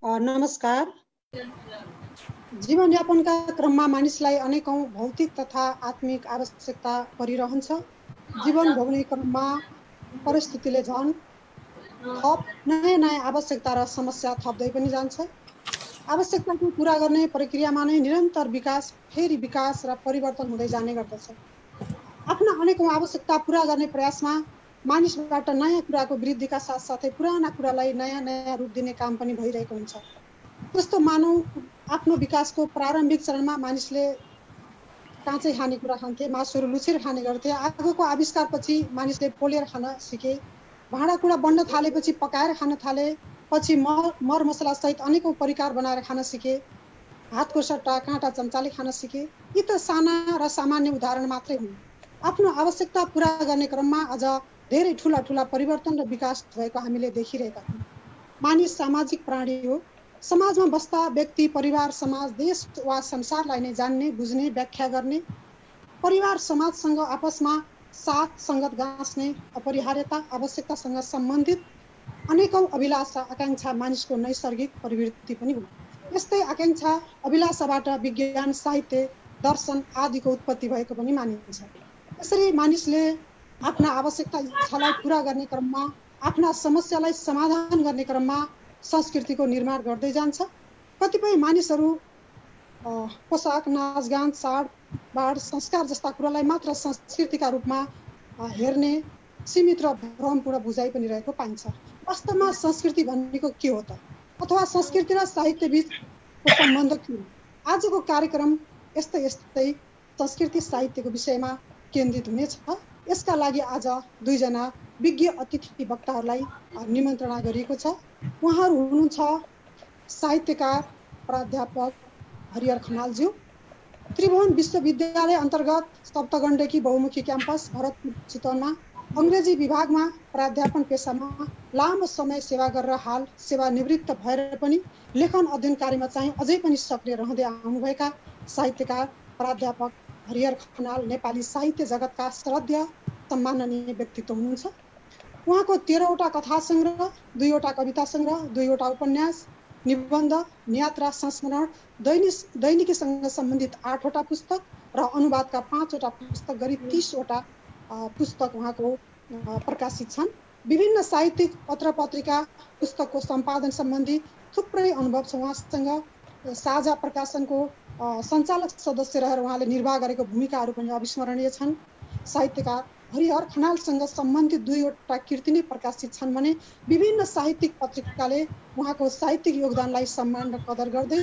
नमस्कार। जीवनयापनका क्रममा मानिसलाई अनेकौं भौतिक तथा आत्मिक आवश्यकता परिरहन्छ। जीवन भोग्ने क्रममा परिस्थितिले झन् थप नयाँ आवश्यकता र समस्या थप्दै पनि जान्छ। आवश्यकताको पूरा गर्ने प्रक्रियामा नै निरन्तर विकास, फेरि विकास र परिवर्तन हुँदै जाने गर्दछ। आफ्ना अनेकौं आवश्यकता पूरा गर्ने प्रयासमा मानिसबाट नयाँ कुराको वृद्धिका साथसाथै पुराना कुरालाई नयाँ रूप दिने काम पनि भइरहेको हुन्छ। जस्तो मानव आफ्नो विकासको प्रारम्भिक चरणमा मानिसले काँचै खाने कुरा खान्थे, मासुहरू लुछेर खाने गर्थे। आगोको आविष्कारपछि मानिसले पोलेर खान सिके। भाँडाकुँडा बन्न थालेपछि पकाएर खान थाले। पछि मरमसला सहित अनेकौं परिकार बनाएर खान सिके। हातको सट्टा काँटा चम्चाले खान सिके। यी त साना र सामान्य उदाहरण मात्रै हुन्। आफ्नो आवश्यकता पूरा गर्ने क्रममा अझ धेरै ठूला परिवर्तन र विकास भएको हामीले देखिरहेका छौँ। मानिस सामाजिक प्राणी हो। समाजमा बस्दा व्यक्ति, परिवार, समाज, देश वा संसारलाई नै जान्ने, बुझ्ने, व्याख्या गर्ने, परिवार समाजसँग आपसमा साथ संगत गाँच्ने अपरिहार्यता, आवश्यकतासँग सम्बन्धित अनेकौं अभिलाषा, आकांक्षा मानिसको नैसर्गिक प्रवृत्ति पनि हुन्। यस्तै आकांक्षा, अभिलाषाबाट विज्ञान, साहित्य, दर्शन आदिको उत्पत्ति भएको पनि मानिन्छ। यसरी मानिसले आफ्ना आवश्यकता, इच्छालाई पूरा गर्ने क्रममा, आफ्ना समस्यालाई समाधान गर्ने क्रममा संस्कृतिको निर्माण गर्दै जान्छ। कतिपय मानिसहरू पोसाक, नाचगान, चाडबाड, संस्कार जस्ता कुरालाई मात्र संस्कृतिका रूपमा हेर्ने सीमित र भ्रमपूर्ण बुझाइ पनि रहेको पाइन्छ। वास्तवमा संस्कृति भनेको के हो त? अथवा संस्कृति र साहित्य बीचको सम्बन्ध के हो? आजको कार्यक्रम यस्तै संस्कृति साहित्यको विषयमा केन्द्रित हुनेछ। यसका लागि आज दुईजना विज्ञ अतिथि वक्ताहरूलाई निमन्त्रणा गरिएको छ। उहाँहरू हुनुहुन्छ साहित्यकार प्राध्यापक हरिहर खनालज्यू, त्रिभुवन विश्वविद्यालय अन्तर्गत सप्तगण्डकी बहुमुखी क्याम्पस भरतपुर चितवनमा अंग्रेजी विभागमा प्राध्यापन पेसामा लामो समय सेवा गरेर हाल सेवानिवृत्त भएर पनि लेखन अध्ययन कार्यमा चाहिँ अझै पनि सक्रिय रहँदै आउनुभएका साहित्यकार प्राध्यापक हरिहर खनाल नेपाली साहित्य जगतका श्रद्धेय सम्माननीय व्यक्तित्व हुनुहुन्छ। उहाँको 13वटा कथा संग्रह, 2वटा कविता संग्रह, 2वटा उपन्यास, निबन्ध, यात्रा, संस्मरण, दैनिकीसँग सम्बन्धित 8वटा पुस्तक र अनुवादका 5वटा पुस्तक गरी 30वटा पुस्तक उहाँको प्रकाशित छन्। विभिन्न साहित्यिक पत्र पत्रिका पुस्तकको सम्पादन सम्बन्धी थुप्रै अनुभव छ उहाँसँग। साझा प्रकाशनको सञ्चालक सदस्य रहेर उहाँले निर्वाह गरेको भूमिकाहरू पनि अविस्मरणीय छन्। साहित्यकार हरिहर खनालसँग सम्बन्धित 2वटा कृति नै प्रकाशित छन् भने विभिन्न साहित्यिक पत्रिकाले उहाँको साहित्यिक योगदानलाई सम्मान र कदर गर्दै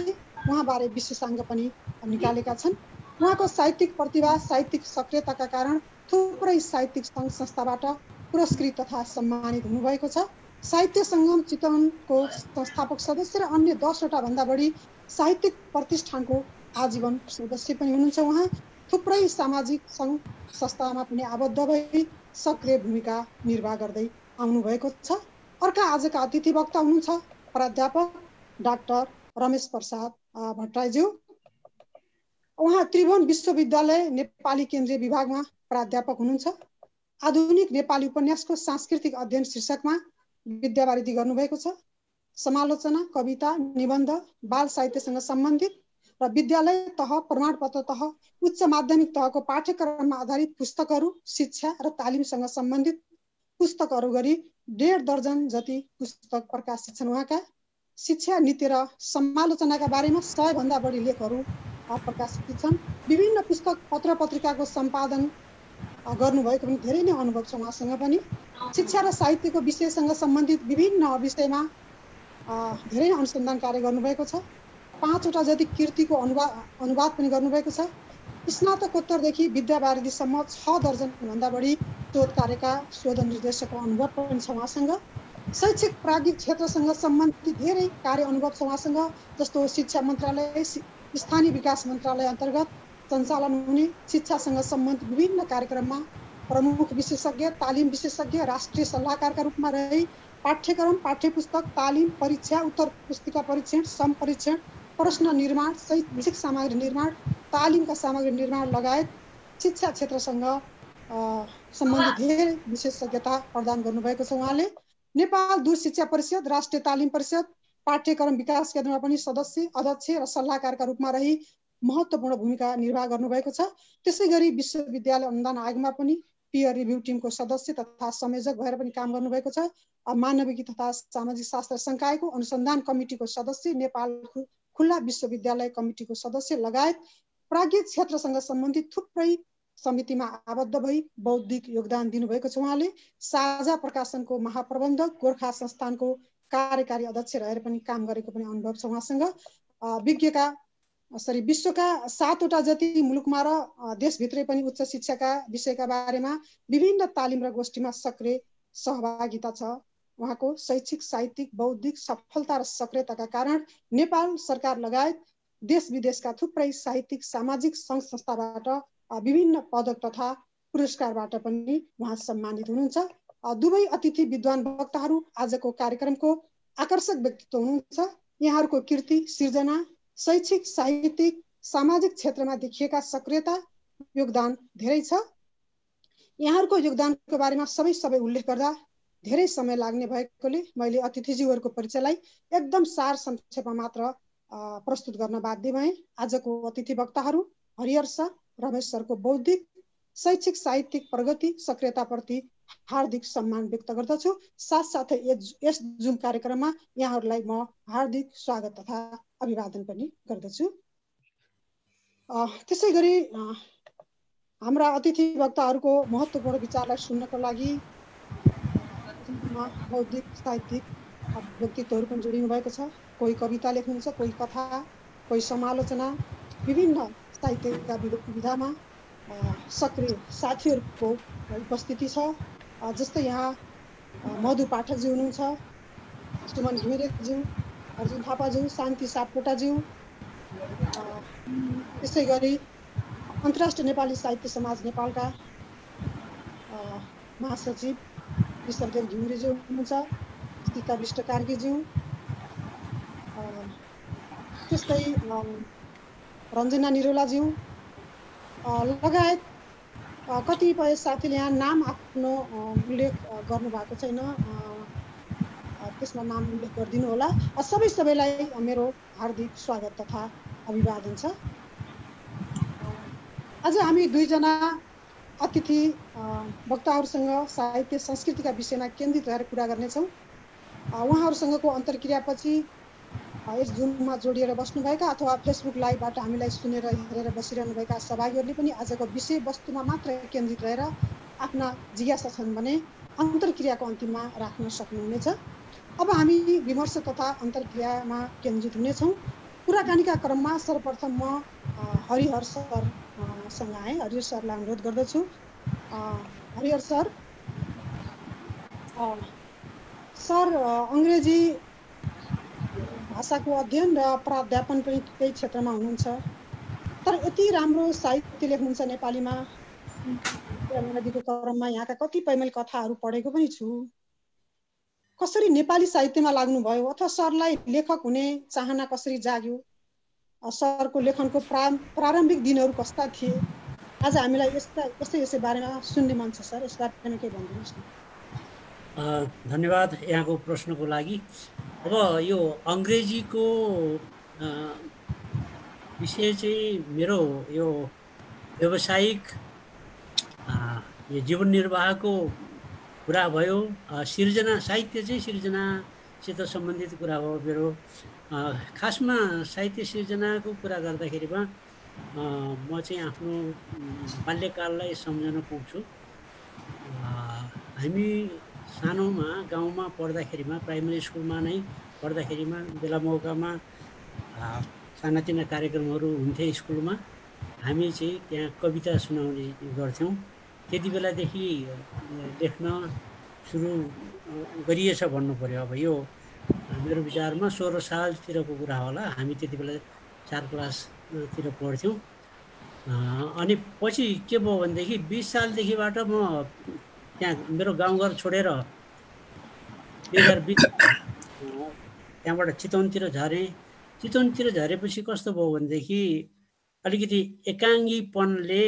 उहाँबारे विशेषाङ्क पनि निकालेका छन्। उहाँको साहित्यिक प्रतिभा, साहित्यिक सक्रियताका कारण थुप्रै साहित्यिक सङ्घ संस्थाबाट पुरस्कृत तथा सम्मानित हुनुभएको छ। साहित्य सङ्गम चितवनको संस्थापक सदस्य र अन्य 10वटा भन्दा बढी साहित्यिक प्रतिष्ठानको आजीवन सदस्य पनि हुनुहुन्छ। उहाँ थुप्रै सामाजिक सङ्घ संस्थामा पनि आबद्ध भई सक्रिय भूमिका निर्वाह गर्दै आउनुभएको छ। अर्का आजका अतिथि वक्ता हुनुहुन्छ प्राध्यापक डाक्टर रमेश प्रसाद भट्टराईज्यू। उहाँ त्रिभुवन विश्वविद्यालय नेपाली केन्द्रीय विभागमा प्राध्यापक हुनुहुन्छ। आधुनिक नेपाली उपन्यासको सांस्कृतिक अध्ययन शीर्षकमा विद्यावारिधि गर्नुभएको छ। समालोचना, कविता, निबन्ध, बाल साहित्यसँग सम्बन्धित र विद्यालय तह, प्रमाणपत्र तह, उच्च माध्यमिक तहको पाठ्यक्रममा आधारित पुस्तकहरू, शिक्षा र तालिमसँग सम्बन्धित पुस्तकहरू गरी 1.5 दर्जन जति पुस्तक प्रकाशित छन्। उहाँका शिक्षा नीति र समालोचनाका बारेमा 100 भन्दा बढी लेखहरू प्रकाशित छन्। विभिन्न पुस्तक पत्र पत्रिकाको सम्पादन गर्नुभएको पनि धेरै नै अनुभव छ उहाँसँग पनि। शिक्षा र साहित्यको विषयसँग सम्बन्धित विभिन्न विषयमा धेरै अनुसन्धान कार्य गर्नुभएको छ। 5वटा जति कृतिको अनुवाद पनि गर्नुभएको छ। स्नातकोत्तरदेखि विद्यावारिधीसम्म 6 दर्जन भन्दा बढी शोध कार्यका शोध निर्देशकको अनुभव पनि छ उहाँसँग। शैक्षिक प्राज्ञिक क्षेत्रसँग सम्बन्धित धेरै कार्य अनुभव छ उहाँसँग। जस्तो शिक्षा मन्त्रालय, स्थानीय विकास मन्त्रालय अन्तर्गत सञ्चालन हुने शिक्षासँग सम्बन्धित विभिन्न कार्यक्रममा प्रमुख विशेषज्ञ, तालिम विशेषज्ञ, राष्ट्रिय सल्लाहकारका रूपमा रही पाठ्यक्रम, पाठ्यपुस्तक, तालिम, परीक्षा, उत्तर पुस्तिका परीक्षण, समपरीक्षण, प्रश्न निर्माण, शैक्षिक सामग्री निर्माण, तालिमका सामग्री निर्माण लगायत शिक्षा क्षेत्रसँग सम्बन्धित धेरै विशेषज्ञता प्रदान गर्नुभएको छ उहाँले। नेपाल दूर शिक्षा परिषद, राष्ट्रिय तालिम परिषद, पाठ्यक्रम विकास केन्द्रमा पनि सदस्य, अध्यक्ष र सल्लाहकारका रूपमा रही महत्त्वपूर्ण भूमिका निर्वाह गर्नुभएको छ। त्यसै गरी विश्वविद्यालय अनुदान आयोगमा पनि पियर रिभ्यू टिमको सदस्य तथा संयोजक भएर पनि काम गर्नुभएको छ। मानविकी तथा सामाजिक शास्त्र संकायको अनुसन्धान कमिटीको सदस्य, नेपाल खुल्ला विश्वविद्यालय कमिटीको सदस्य लगायत प्राज्ञिक क्षेत्रसँग सम्बन्धित थुप्रै समितिमा आबद्ध भई बौद्धिक योगदान दिनुभएको छ। उहाँले साझा प्रकाशनको महाप्रबन्धक, गोर्खा संस्थानको कार्यकारी अध्यक्ष रहेर पनि काम गरेको पनि अनुभव छ उहाँसँग। विश्वका 7वटा जति मुलुकमा र देशभित्रै पनि उच्च शिक्षाका विषयका बारेमा विभिन्न तालिम र गोष्ठीमा सक्रिय सहभागिता छ। उहाँको शैक्षिक, साहित्यिक, बौद्धिक सफलता र सक्रियताका कारण नेपाल सरकार लगायत देश विदेशका थुप्रै साहित्यिक, सामाजिक सङ्घ संस्थाबाट विभिन्न पदक तथा पुरस्कारबाट पनि उहाँ सम्मानित हुनुहुन्छ। दुवै अतिथि विद्वान वक्ताहरू आजको कार्यक्रमको आकर्षक व्यक्तित्व हुनुहुन्छ। यहाँहरूको कृति, सिर्जना, शैक्षिक, साहित्यिक, सामाजिक क्षेत्रमा देखिएका सक्रियता, योगदान धेरै छ। यहाँहरूको योगदानको बारेमा सबै उल्लेख गर्दा धेरै समय लाग्ने भएकोले मैले अतिथिज्यूहरूको परिचयलाई एकदम सार संक्षेपमा मात्र प्रस्तुत गर्न बाध्य भएँ। आजको अतिथि वक्ताहरू हरिहर सर, रमेश सरको बौद्धिक, शैक्षिक, साहित्यिक प्रगति, सक्रियताप्रति हार्दिक सम्मान व्यक्त गर्दछु। साथसाथै यस जुम कार्यक्रममा यहाँहरूलाई म हार्दिक स्वागत तथा अभिवादन पनि गर्दछु। त्यसै गरी हाम्रा अतिथि वक्ताहरूको महत्त्वपूर्ण विचारलाई सुन्नको लागि बौद्धिक, साहित्यिक व्यक्तित्वहरू पनि जोडिनु भएको छ। कोही कविता लेख्नुहुन्छ, कोही कथा, कोही समालोचना, विभिन्न साहित्यका विधामा सक्रिय साथीहरूको उपस्थिति छ। जस्तै यहाँ मधु पाठकज्यू हुनुहुन्छ, सुमन घिमिरेज्यू, अर्जुन थापाज्यू, शान्ति सापकोटाज्यू, त्यसै गरी अन्तर्राष्ट्रिय नेपाली साहित्य समाज नेपालका महासचिव विश्वदेव घिमिरेज्यू हुनुहुन्छ, सीता विष्ट कार्कीज्यू, त्यस्तै रञ्जना निरोलाज्यू लगायत कतिपय साथीले यहाँ नाम आफ्नो उल्लेख गर्नुभएको छैन, त्यसमा नाम उल्लेख गरिदिनु होला। सबैलाई मेरो हार्दिक स्वागत तथा अभिवादन छ। आज हामी दुईजना अतिथि वक्ताहरूसँग साहित्य संस्कृतिका विषयमा केन्द्रित रहेर कुरा गर्नेछौँ। उहाँहरूसँगको अन्तर्क्रियापछि यस जुममा जोडिएर बस्नुभएका अथवा फेसबुक लाइभबाट हामीलाई सुनेर हेरेर बसिरहनुभएका सहभागीहरूले पनि आजको विषयवस्तुमा मात्र केन्द्रित रहेर आफ्ना जिज्ञासा छन् भने अन्तर्क्रियाको अन्तिममा राख्न सक्नुहुनेछ। अब हामी विमर्श तथा अन्तर्क्रियामा केन्द्रित हुनेछौँ। कुराकानीका क्रममा सर्वप्रथम म हरिहर सरसँग आएँ। हरिहर सरलाई अनुरोध गर्दछु। हरिहर सर, अङ्ग्रेजी भाषाको अध्ययन र प्राध्यापन पनि त्यही क्षेत्रमा हुनुहुन्छ, तर यति राम्रो साहित्य लेख्नुहुन्छ नेपालीमा। नदीको क्रममा यहाँका कतिपय मैले कथाहरू पढेको पनि छु। कसरी नेपाली साहित्यमा लाग्नुभयो अथवा सरलाई लेखक हुने चाहना कसरी जाग्यो? सरको लेखनको प्रारम्भिक दिनहरू कस्ता थिए? आज हामीलाई यसै बारेमा सुन्ने मन छ सर, यस बारेमा केही भनिदिनुहोस् न। धन्यवाद यहाँको प्रश्नको लागि। अब यो अङ्ग्रेजीको विषय चाहिँ मेरो यो व्यावसायिक यो जीवन निर्वाहको कुरा भयो। सिर्जना, साहित्य चाहिँ सिर्जनासित सम्बन्धित कुरा भयो मेरो। खासमा साहित्य सिर्जनाको कुरा गर्दाखेरिमा म चाहिँ आफ्नो बाल्यकाललाई सम्झन पुग्छु। हामी सानोमा गाउँमा पढ्दाखेरिमा, प्राइमेरी स्कुलमा नै पढ्दाखेरिमा बेला मौकामा सानातिना कार्यक्रमहरू हुन्थे स्कुलमा। हामी चाहिँ त्यहाँ कविता सुनाउने गर्थ्यौँ। त्यति बेलादेखि लेख्न सुरु गरिएछ भन्नु पर्यो। अब यो मेरो विचारमा 16 सालतिरको कुरा होला। हामी त्यति बेला 4 क्लासतिर पढ्थ्यौँ। अनि पछि के भयो भनेदेखि 20 सालदेखिबाट म त्यहाँ मेरो गाउँघर छोडेर 2020 त्यहाँबाट चितवनतिर झरेँ। चितवनतिर झरेपछि कस्तो भयो भनेदेखि अलिकति एकाङ्गीपनले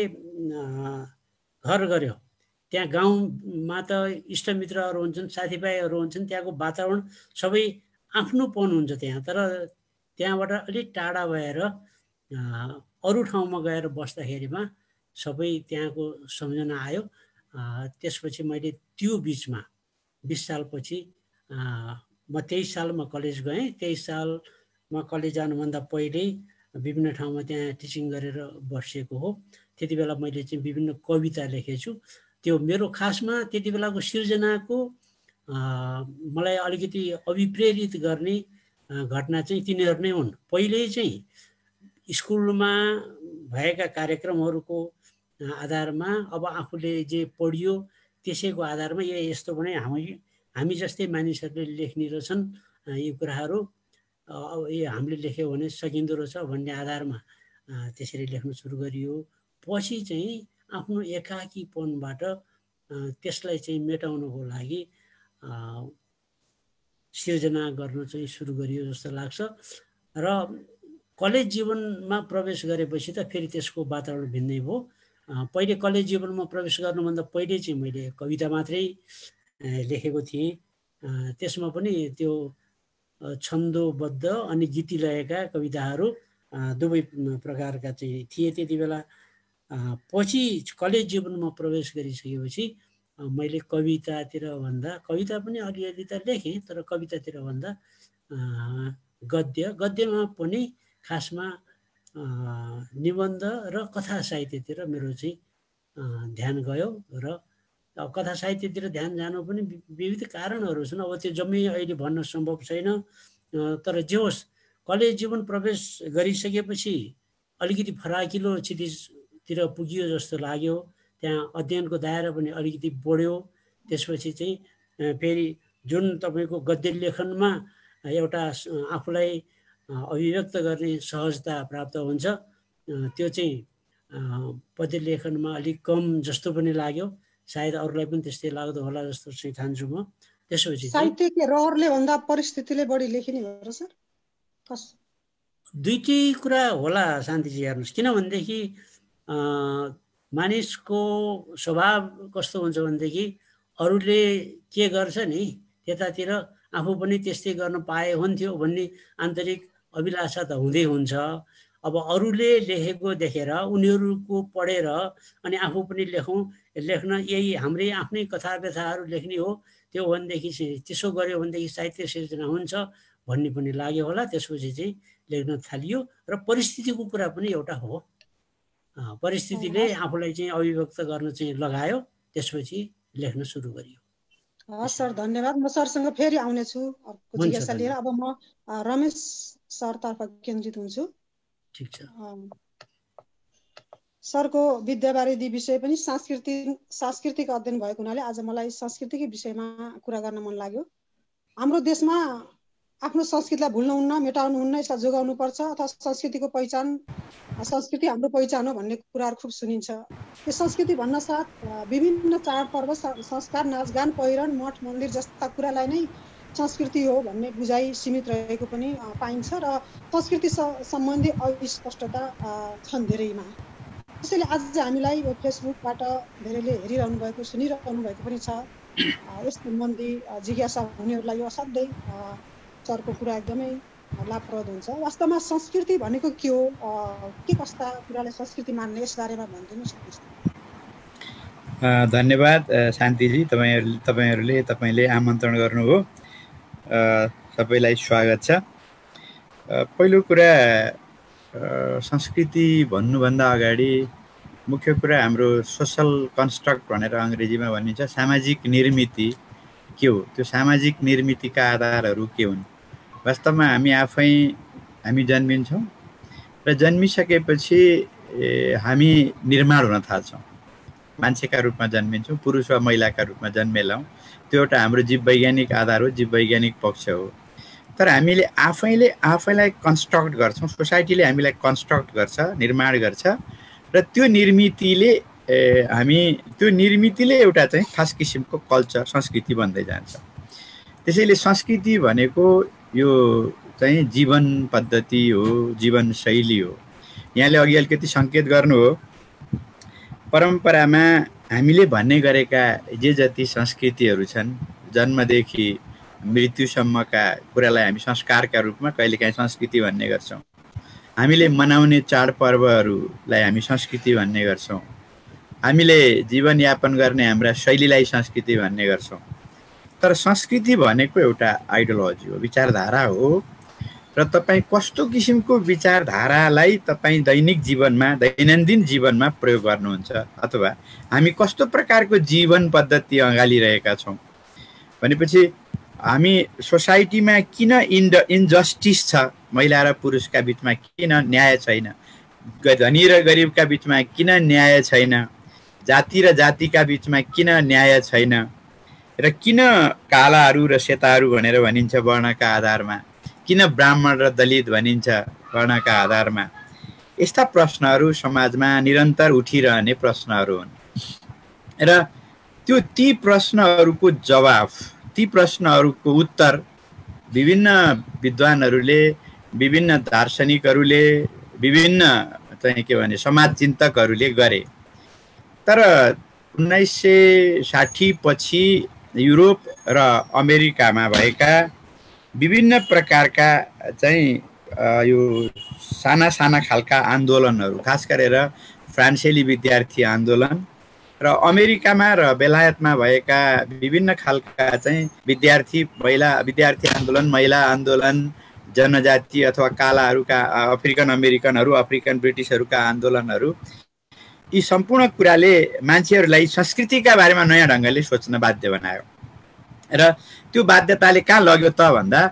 घर गर्यो। त्यहाँ गाउँमा त इष्टमित्रहरू हुन्छन्, साथीभाइहरू हुन्छन्, त्यहाँको वातावरण सबै आफ्नोपन हुन्छ त्यहाँ, तर त्यहाँबाट अलिक टाढा भएर अरू ठाउँमा गएर बस्दाखेरिमा सबै त्यहाँको सम्झना आयो। त्यसपछि मैले त्यो बिचमा 20 सालपछि म 23 सालमा कलेज गएँ। 23 सालमा कलेज जानुभन्दा पहिल्यै विभिन्न ठाउँमा त्यहाँ टिचिङ गरेर बसेको हो। त्यति बेला मैले चाहिँ विभिन्न कविता लेखेछु। त्यो मेरो खासमा त्यति बेलाको सिर्जनाको मलाई अलिकति अभिप्रेरित गर्ने घटना चाहिँ तिनीहरू नै हुन्। पहिले चाहिँ स्कुलमा भएका कार्यक्रमहरूको आधारमा अब आफूले जे पढियो त्यसैको आधारमा यस्तो भने हामी जस्तै मानिसहरूले लेख्ने रहेछन् यी कुराहरू, हामीले लेख्यो भने सकिँदो रहेछ भन्ने आधारमा त्यसरी लेख्न सुरु गरियो। पछि चाहिँ आफ्नो एकाकीपनबाट त्यसलाई चाहिँ मेटाउनको लागि सिर्जना गर्न चाहिँ सुरु गरियो जस्तो लाग्छ। र कलेज जीवनमा प्रवेश गरेपछि त फेरि त्यसको वातावरण भिन्नै भयो। पहिले कलेज जीवनमा प्रवेश गर्नुभन्दा पहिले चाहिँ मैले कविता मात्रै लेखेको थिएँ। त्यसमा पनि त्यो छन्दोबद्ध अनि गीतिलयका कविताहरू दुवै प्रकारका चाहिँ थिए त्यति बेला। पछि कलेज जीवनमा प्रवेश गरिसकेपछि मैले कवितातिर भन्दा, कविता पनि अलिअलि त लेखेँ, तर कवितातिर भन्दा गद्यमा पनि खासमा निबन्ध र कथा साहित्यतिर मेरो चाहिँ ध्यान गयो। र कथा साहित्यतिर ध्यान जानु पनि विविध कारणहरू छन्। अब त्यो जम्मै अहिले भन्न सम्भव छैन। तर जे होस्, कलेज जीवन प्रवेश गरिसकेपछि अलिकति फराकिलो क्षितिजतिर पुगियो जस्तो लाग्यो। त्यहाँ अध्ययनको दायरा पनि अलिकति बढ्यो। त्यसपछि चाहिँ फेरि जुन तपाईँको गद्य लेखनमा एउटा आफूलाई अभिव्यक्त गर्ने सहजता प्राप्त हुन्छ, त्यो चाहिँ पद्य लेखनमा अलिक कम जस्तो पनि लाग्यो। सायद अरूलाई पनि त्यस्तै लाग्दो होला जस्तो चाहिँ ठान्छु म। त्यसपछि साहित्यिक रहरले भन्दा परिस्थितिले बढी लेखिने हो र सर? दुईटै कुरा होला शान्तिजी, हेर्नुहोस्। किनभनेदेखि मानिसको स्वभाव कस्तो हुन्छ भनेदेखि अरूले के गर्छ नि त्यतातिर आफू पनि त्यस्तै गर्न पाए हुन्थ्यो भन्ने आन्तरिक अभिलाषा त हुँदै हुन्छ। अब अरूले लेखेको देखेर उनीहरूको पढेर अनि आफू पनि लेख्न यही हाम्रै आफ्नै कथा व्यथाहरू लेख्ने हो, त्यो भनेदेखि त्यसो गऱ्यो भनेदेखि साहित्य सिर्जना हुन्छ भन्ने पनि लाग्यो होला। त्यसपछि चाहिँ लेख्न थालियो। र परिस्थितिको कुरा पनि एउटा हो, परिस्थितिले आफूलाई चाहिँ अभिव्यक्त गर्न चाहिँ लगायो, त्यसपछि लेख्न सुरु गरियो। हस् सर, धन्यवाद। म सरसँग फेरि आउनेछु अर्को जिज्ञासा लिएर। अब म रमेश सरतर्फ केन्द्रित हुन्छु। ठिक छ। सरको विद्यावारिधि विषय पनि सांस्कृतिक अध्ययन भएको हुनाले आज मलाई संस्कृतिकै विषयमा कुरा गर्न मन लाग्यो। हाम्रो देशमा आफ्नो संस्कृतिलाई भुल्नुहुन्न, मेटाउनुहुन्न, यसलाई जोगाउनुपर्छ, अथवा संस्कृतिको पहिचान, संस्कृति हाम्रो पहिचान हो भन्ने कुराहरू खुब सुनिन्छ। यो संस्कृति भन्न साथ विभिन्न चाडपर्व, संस्कार, नाचगान, पहिरन, मठ मन्दिर जस्ता कुरालाई नै संस्कृति हो भन्ने बुझाइ सीमित रहेको पनि पाइन्छ र संस्कृति सम्बन्धी अस्पष्टता छन् धेरैमा। त्यसैले आज हामीलाई यो फेसबुकबाट धेरैले हेरिरहनु भएको, सुनिरहनु भएको पनि छ। यस सम्बन्धी जिज्ञासा हुनेहरूलाई यो असाध्यै सरको कुरा एकदमै लाभप्रद हुन्छ। वास्तवमा संस्कृति भनेको के हो, के कस्ता कुरालाई संस्कृति मान्ने, यस बारेमा भनिदिनु सक्नुहुन्छ? धन्यवाद शान्तिजी, तपाईँले आमन्त्रण गर्नुभयो। सबैलाई स्वागत छ। पहिलो कुरा, संस्कृति भन्नुभन्दा अगाडि मुख्य कुरा हाम्रो सोसल कन्स्ट्रक्ट भनेर अङ्ग्रेजीमा भनिन्छ, सामाजिक निर्मिति के हो, त्यो सामाजिक निर्मितिका आधारहरू के हुन्। वास्तवमा हामी जन्मिन्छौँ र जन्मिसकेपछि हामी निर्माण हुन थाल्छौँ। मान्छेका रूपमा जन्मिन्छौँ, पुरुष वा महिलाका रूपमा जन्मेलाौँ। त्यो एउटा हाम्रो जीववैज्ञानिक आधार हो, जीववैज्ञानिक पक्ष हो। तर हामीले आफैलाई कन्स्ट्रक्ट गर्छौँ, सोसाइटीले हामीलाई कन्स्ट्रक्ट गर्छ, निर्माण गर्छ, र त्यो निर्मितिले एउटा चाहिँ खास किसिमको कल्चर, संस्कृति बन्दै जान्छ। त्यसैले संस्कृति भनेको यो चाहिँ जीवन पद्धति हो, जीवन शैली हो। यहाँले अघि अलिकति सङ्केत गर्नु हो, परम्परामा हामीले भन्ने गरेका जे जति संस्कृतिहरू छन्, जन्मदेखि मृत्युसम्मका कुरालाई हामी संस्कारका रूपमा कहिलेकाहीँ संस्कृति भन्ने गर्छौँ। हामीले मनाउने चाडपर्वहरूलाई हामी संस्कृति भन्ने गर्छौँ। हामीले जीवनयापन गर्ने हाम्रा शैलीलाई संस्कृति भन्ने गर्छौँ। तर संस्कृति भनेको एउटा आइडियोलोजी हो, विचारधारा हो। र तपाईँ कस्तो किसिमको विचारधारालाई तपाईँ दैनिक जीवनमा, दैनन्दिन जीवनमा प्रयोग गर्नुहुन्छ, अथवा हामी कस्तो प्रकारको जीवन पद्धति अँगालिरहेका छौँ भनेपछि हामी सोसाइटीमा किन इन्जस्टिस छ, महिला र पुरुषका बिचमा किन न्याय छैन, धनी र गरिबका बिचमा किन न्याय छैन, जाति र जातिका बिचमा किन न्याय छैन, र किन कालाहरू र सेताहरू भनेर भनिन्छ वर्णका आधारमा, किन ब्राह्मण र दलित भनिन्छ वर्णका आधारमा, यस्ता प्रश्नहरू समाजमा निरन्तर उठिरहने प्रश्नहरू हुन्। र ती प्रश्नहरूको जवाफ, ती प्रश्नहरूको उत्तर विभिन्न विद्वानहरूले, विभिन्न दार्शनिकहरूले, विभिन्न चाहिँ के भने समाजचिन्तकहरूले गरे। तर 1960 पछि युरोप र अमेरिकामा भएका विभिन्न प्रकारका चाहिँ यो साना साना खालका आन्दोलनहरू, खास गरेर फ्रान्सेली विद्यार्थी आन्दोलन र अमेरिकामा र बेलायतमा भएका विभिन्न खालका चाहिँ विद्यार्थी आन्दोलन, महिला आन्दोलन, जनजाति अथवा कालाहरूका, अफ्रिकन अमेरिकनहरू, अफ्रिकन ब्रिटिसहरूका आन्दोलनहरू, यी सम्पूर्ण कुराले मान्छेहरूलाई संस्कृतिका बारेमा नयाँ ढङ्गले सोच्न बाध्य बनायो। र त्यो बाध्यताले कहाँ लग्यो त भन्दा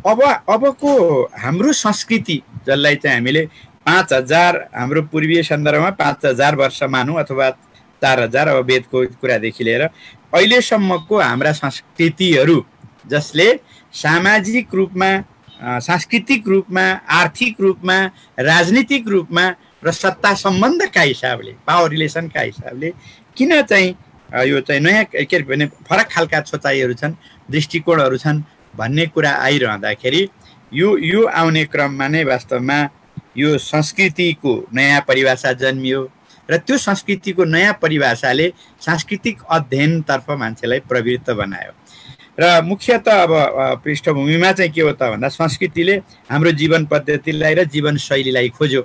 अबको हाम्रो संस्कृति, जसलाई चाहिँ हामीले 5000 हाम्रो पूर्वीय सन्दर्भमा 5000 वर्ष मानौँ अथवा 4000, अब वेदको कुरादेखि लिएर अहिलेसम्मको हाम्रा संस्कृतिहरू, जसले सामाजिक रूपमा, सांस्कृतिक रूपमा, आर्थिक रूपमा, राजनीतिक रूपमा र सत्ता सम्बन्धका हिसाबले, पावर रिलेसनका हिसाबले किन चाहिँ यो चाहिँ नयाँ के भने फरक खालका सोचाइहरू छन्, दृष्टिकोणहरू छन् भन्ने कुरा आइरहँदाखेरि यो आउने क्रममा नै वास्तवमा यो संस्कृतिको नयाँ परिभाषा जन्मियो। र त्यो संस्कृतिको नयाँ परिभाषाले सांस्कृतिक अध्ययनतर्फ मान्छेलाई प्रवृत्त बनायो। र मुख्यतः अब पृष्ठभूमिमा चाहिँ के हो त भन्दा संस्कृतिले हाम्रो जीवन पद्धतिलाई र जीवनशैलीलाई खोज्यो।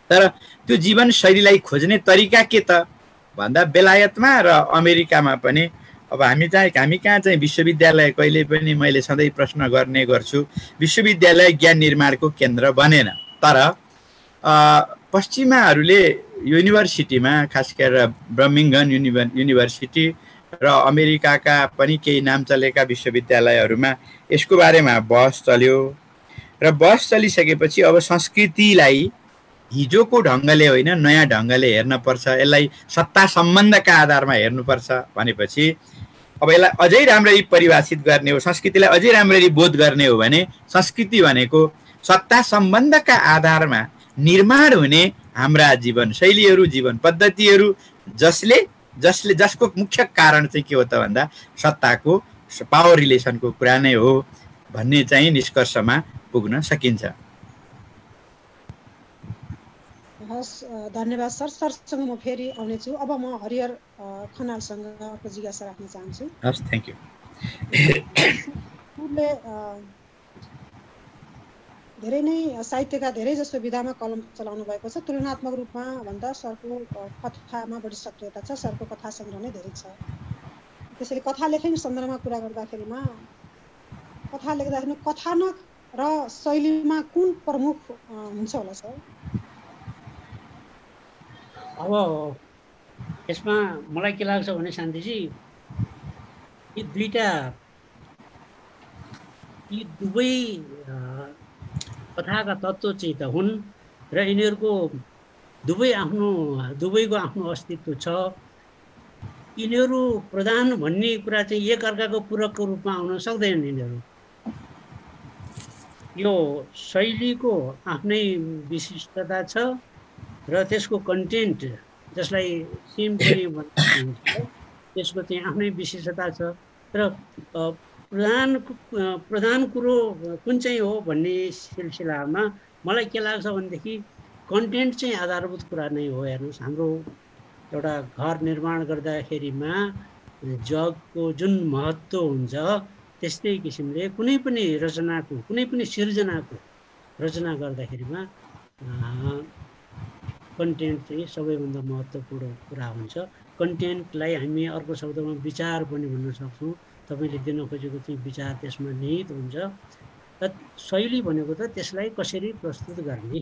तर त्यो जीवनशैलीलाई खोज्ने तरिका के त भन्दा बेलायतमा र अमेरिकामा पनि अब हामी कहाँ चाहिँ विश्वविद्यालय कहिले पनि, मैले सधैँ प्रश्न गर्ने गर्छु, विश्वविद्यालय ज्ञान निर्माणको केन्द्र बनेन। तर पश्चिमाहरूले युनिभर्सिटीमा, खास गरेर ब्रमिङ्गन युनिभर्सिटी र अमेरिकाका पनि केही नाम चलेका विश्वविद्यालयहरूमा यसको बारेमा बहस चल्यो। र बहस चलिसकेपछि अब संस्कृतिलाई हिजोको ढङ्गले होइन, नयाँ ढङ्गले हेर्नुपर्छ, यसलाई सत्ता सम्बन्धका आधारमा हेर्नुपर्छ भनेपछि अब यसलाई अझै राम्ररी परिभाषित गर्ने हो, संस्कृतिलाई अझै राम्ररी बोध गर्ने हो भने संस्कृति भनेको सत्ता सम्बन्धका आधारमा निर्माण हुने हाम्रा जीवनशैलीहरू, जीवन पद्धतिहरू, जसको मुख्य कारण चाहिँ के हो त भन्दा सत्ताको, पावर रिलेसनको कुरा नै हो भन्ने चाहिँ निष्कर्षमा पुग्न सकिन्छ। हस्, धन्यवाद सर। सरसँग म फेरि आउनेछु। अब म हरिहर खनालसँग अर्को जिज्ञासा राख्न चाहन्छु। हस्, थ्याङ्क यू। उनले धेरै नै साहित्यका धेरै जसो विधामा कलम चलाउनु भएको छ। तुलनात्मक रूपमा भन्दा सरको कथामा बढी सक्रियता छ, सरको कथा सङ्ग्रह नै धेरै छ। त्यसैले कथा लेख्ने सन्दर्भमा कुरा गर्दाखेरिमा कथा लेख्दाखेरि कथानक र शैलीमा कुन प्रमुख हुन्छ होला सर? अब यसमा मलाई के लाग्छ भने शान्तिजी, यी दुवै कथाका तत्त्व चाहिँ त हुन् र यिनीहरूको दुवैको आफ्नो अस्तित्व छ। यिनीहरू प्रधान भन्ने कुरा चाहिँ एकअर्काको पूरकको रूपमा आउन सक्दैनन्। यिनीहरू यो शैलीको आफ्नै विशिष्टता छ र त्यसको कन्टेन्ट, जसलाई सिम पनि भन्छ, त्यसको चाहिँ आफ्नै विशेषता छ। र प्रधान कुरो कुन चाहिँ हो भन्ने सिलसिलामा मलाई के लाग्छ भनेदेखि कन्टेन्ट चाहिँ आधारभूत कुरा नै हो। हेर्नुहोस्, हाम्रो एउटा घर निर्माण गर्दाखेरिमा जगको जुन महत्त्व हुन्छ त्यस्तै किसिमले कुनै पनि रचनाको कुनै पनि सिर्जनाको रचना गर्दाखेरिमा कन्टेन्ट चाहिँ सबैभन्दा महत्त्वपूर्ण कुरा हुन्छ। कन्टेन्टलाई हामी अर्को शब्दमा विचार पनि भन्न सक्छौँ। तपाईँले दिन खोजेको चाहिँ विचार त्यसमा निहित हुन्छ। र शैली भनेको त त्यसलाई कसरी प्रस्तुत गर्ने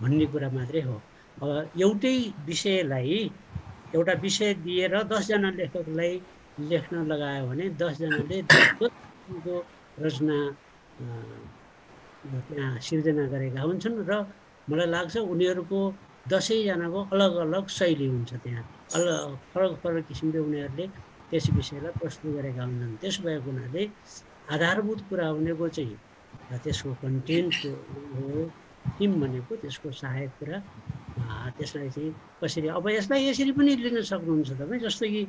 भन्ने कुरा मात्रै हो। अब एउटै विषयलाई एउटा विषय दिएर 10 जना लेखकलाई लेख्न लगायो भने 10 जनाले रचना त्यहाँ सिर्जना गरेका हुन्छन् र मलाई लाग्छ उनीहरूको 10 जनाको अलग अलग शैली हुन्छ। त्यहाँ फरक फरक किसिमले उनीहरूले त्यस विषयलाई प्रस्तुत गरेका हुन्छन्। त्यसो भएको हुनाले आधारभूत कुरा भनेको चाहिँ त्यसको कन्टेन्ट हो। थिम भनेको त्यसको सहायक कुरा। त्यसलाई चाहिँ कसरी अब यसलाई यसरी पनि लिन सक्नुहुन्छ तपाईँ। जस्तो कि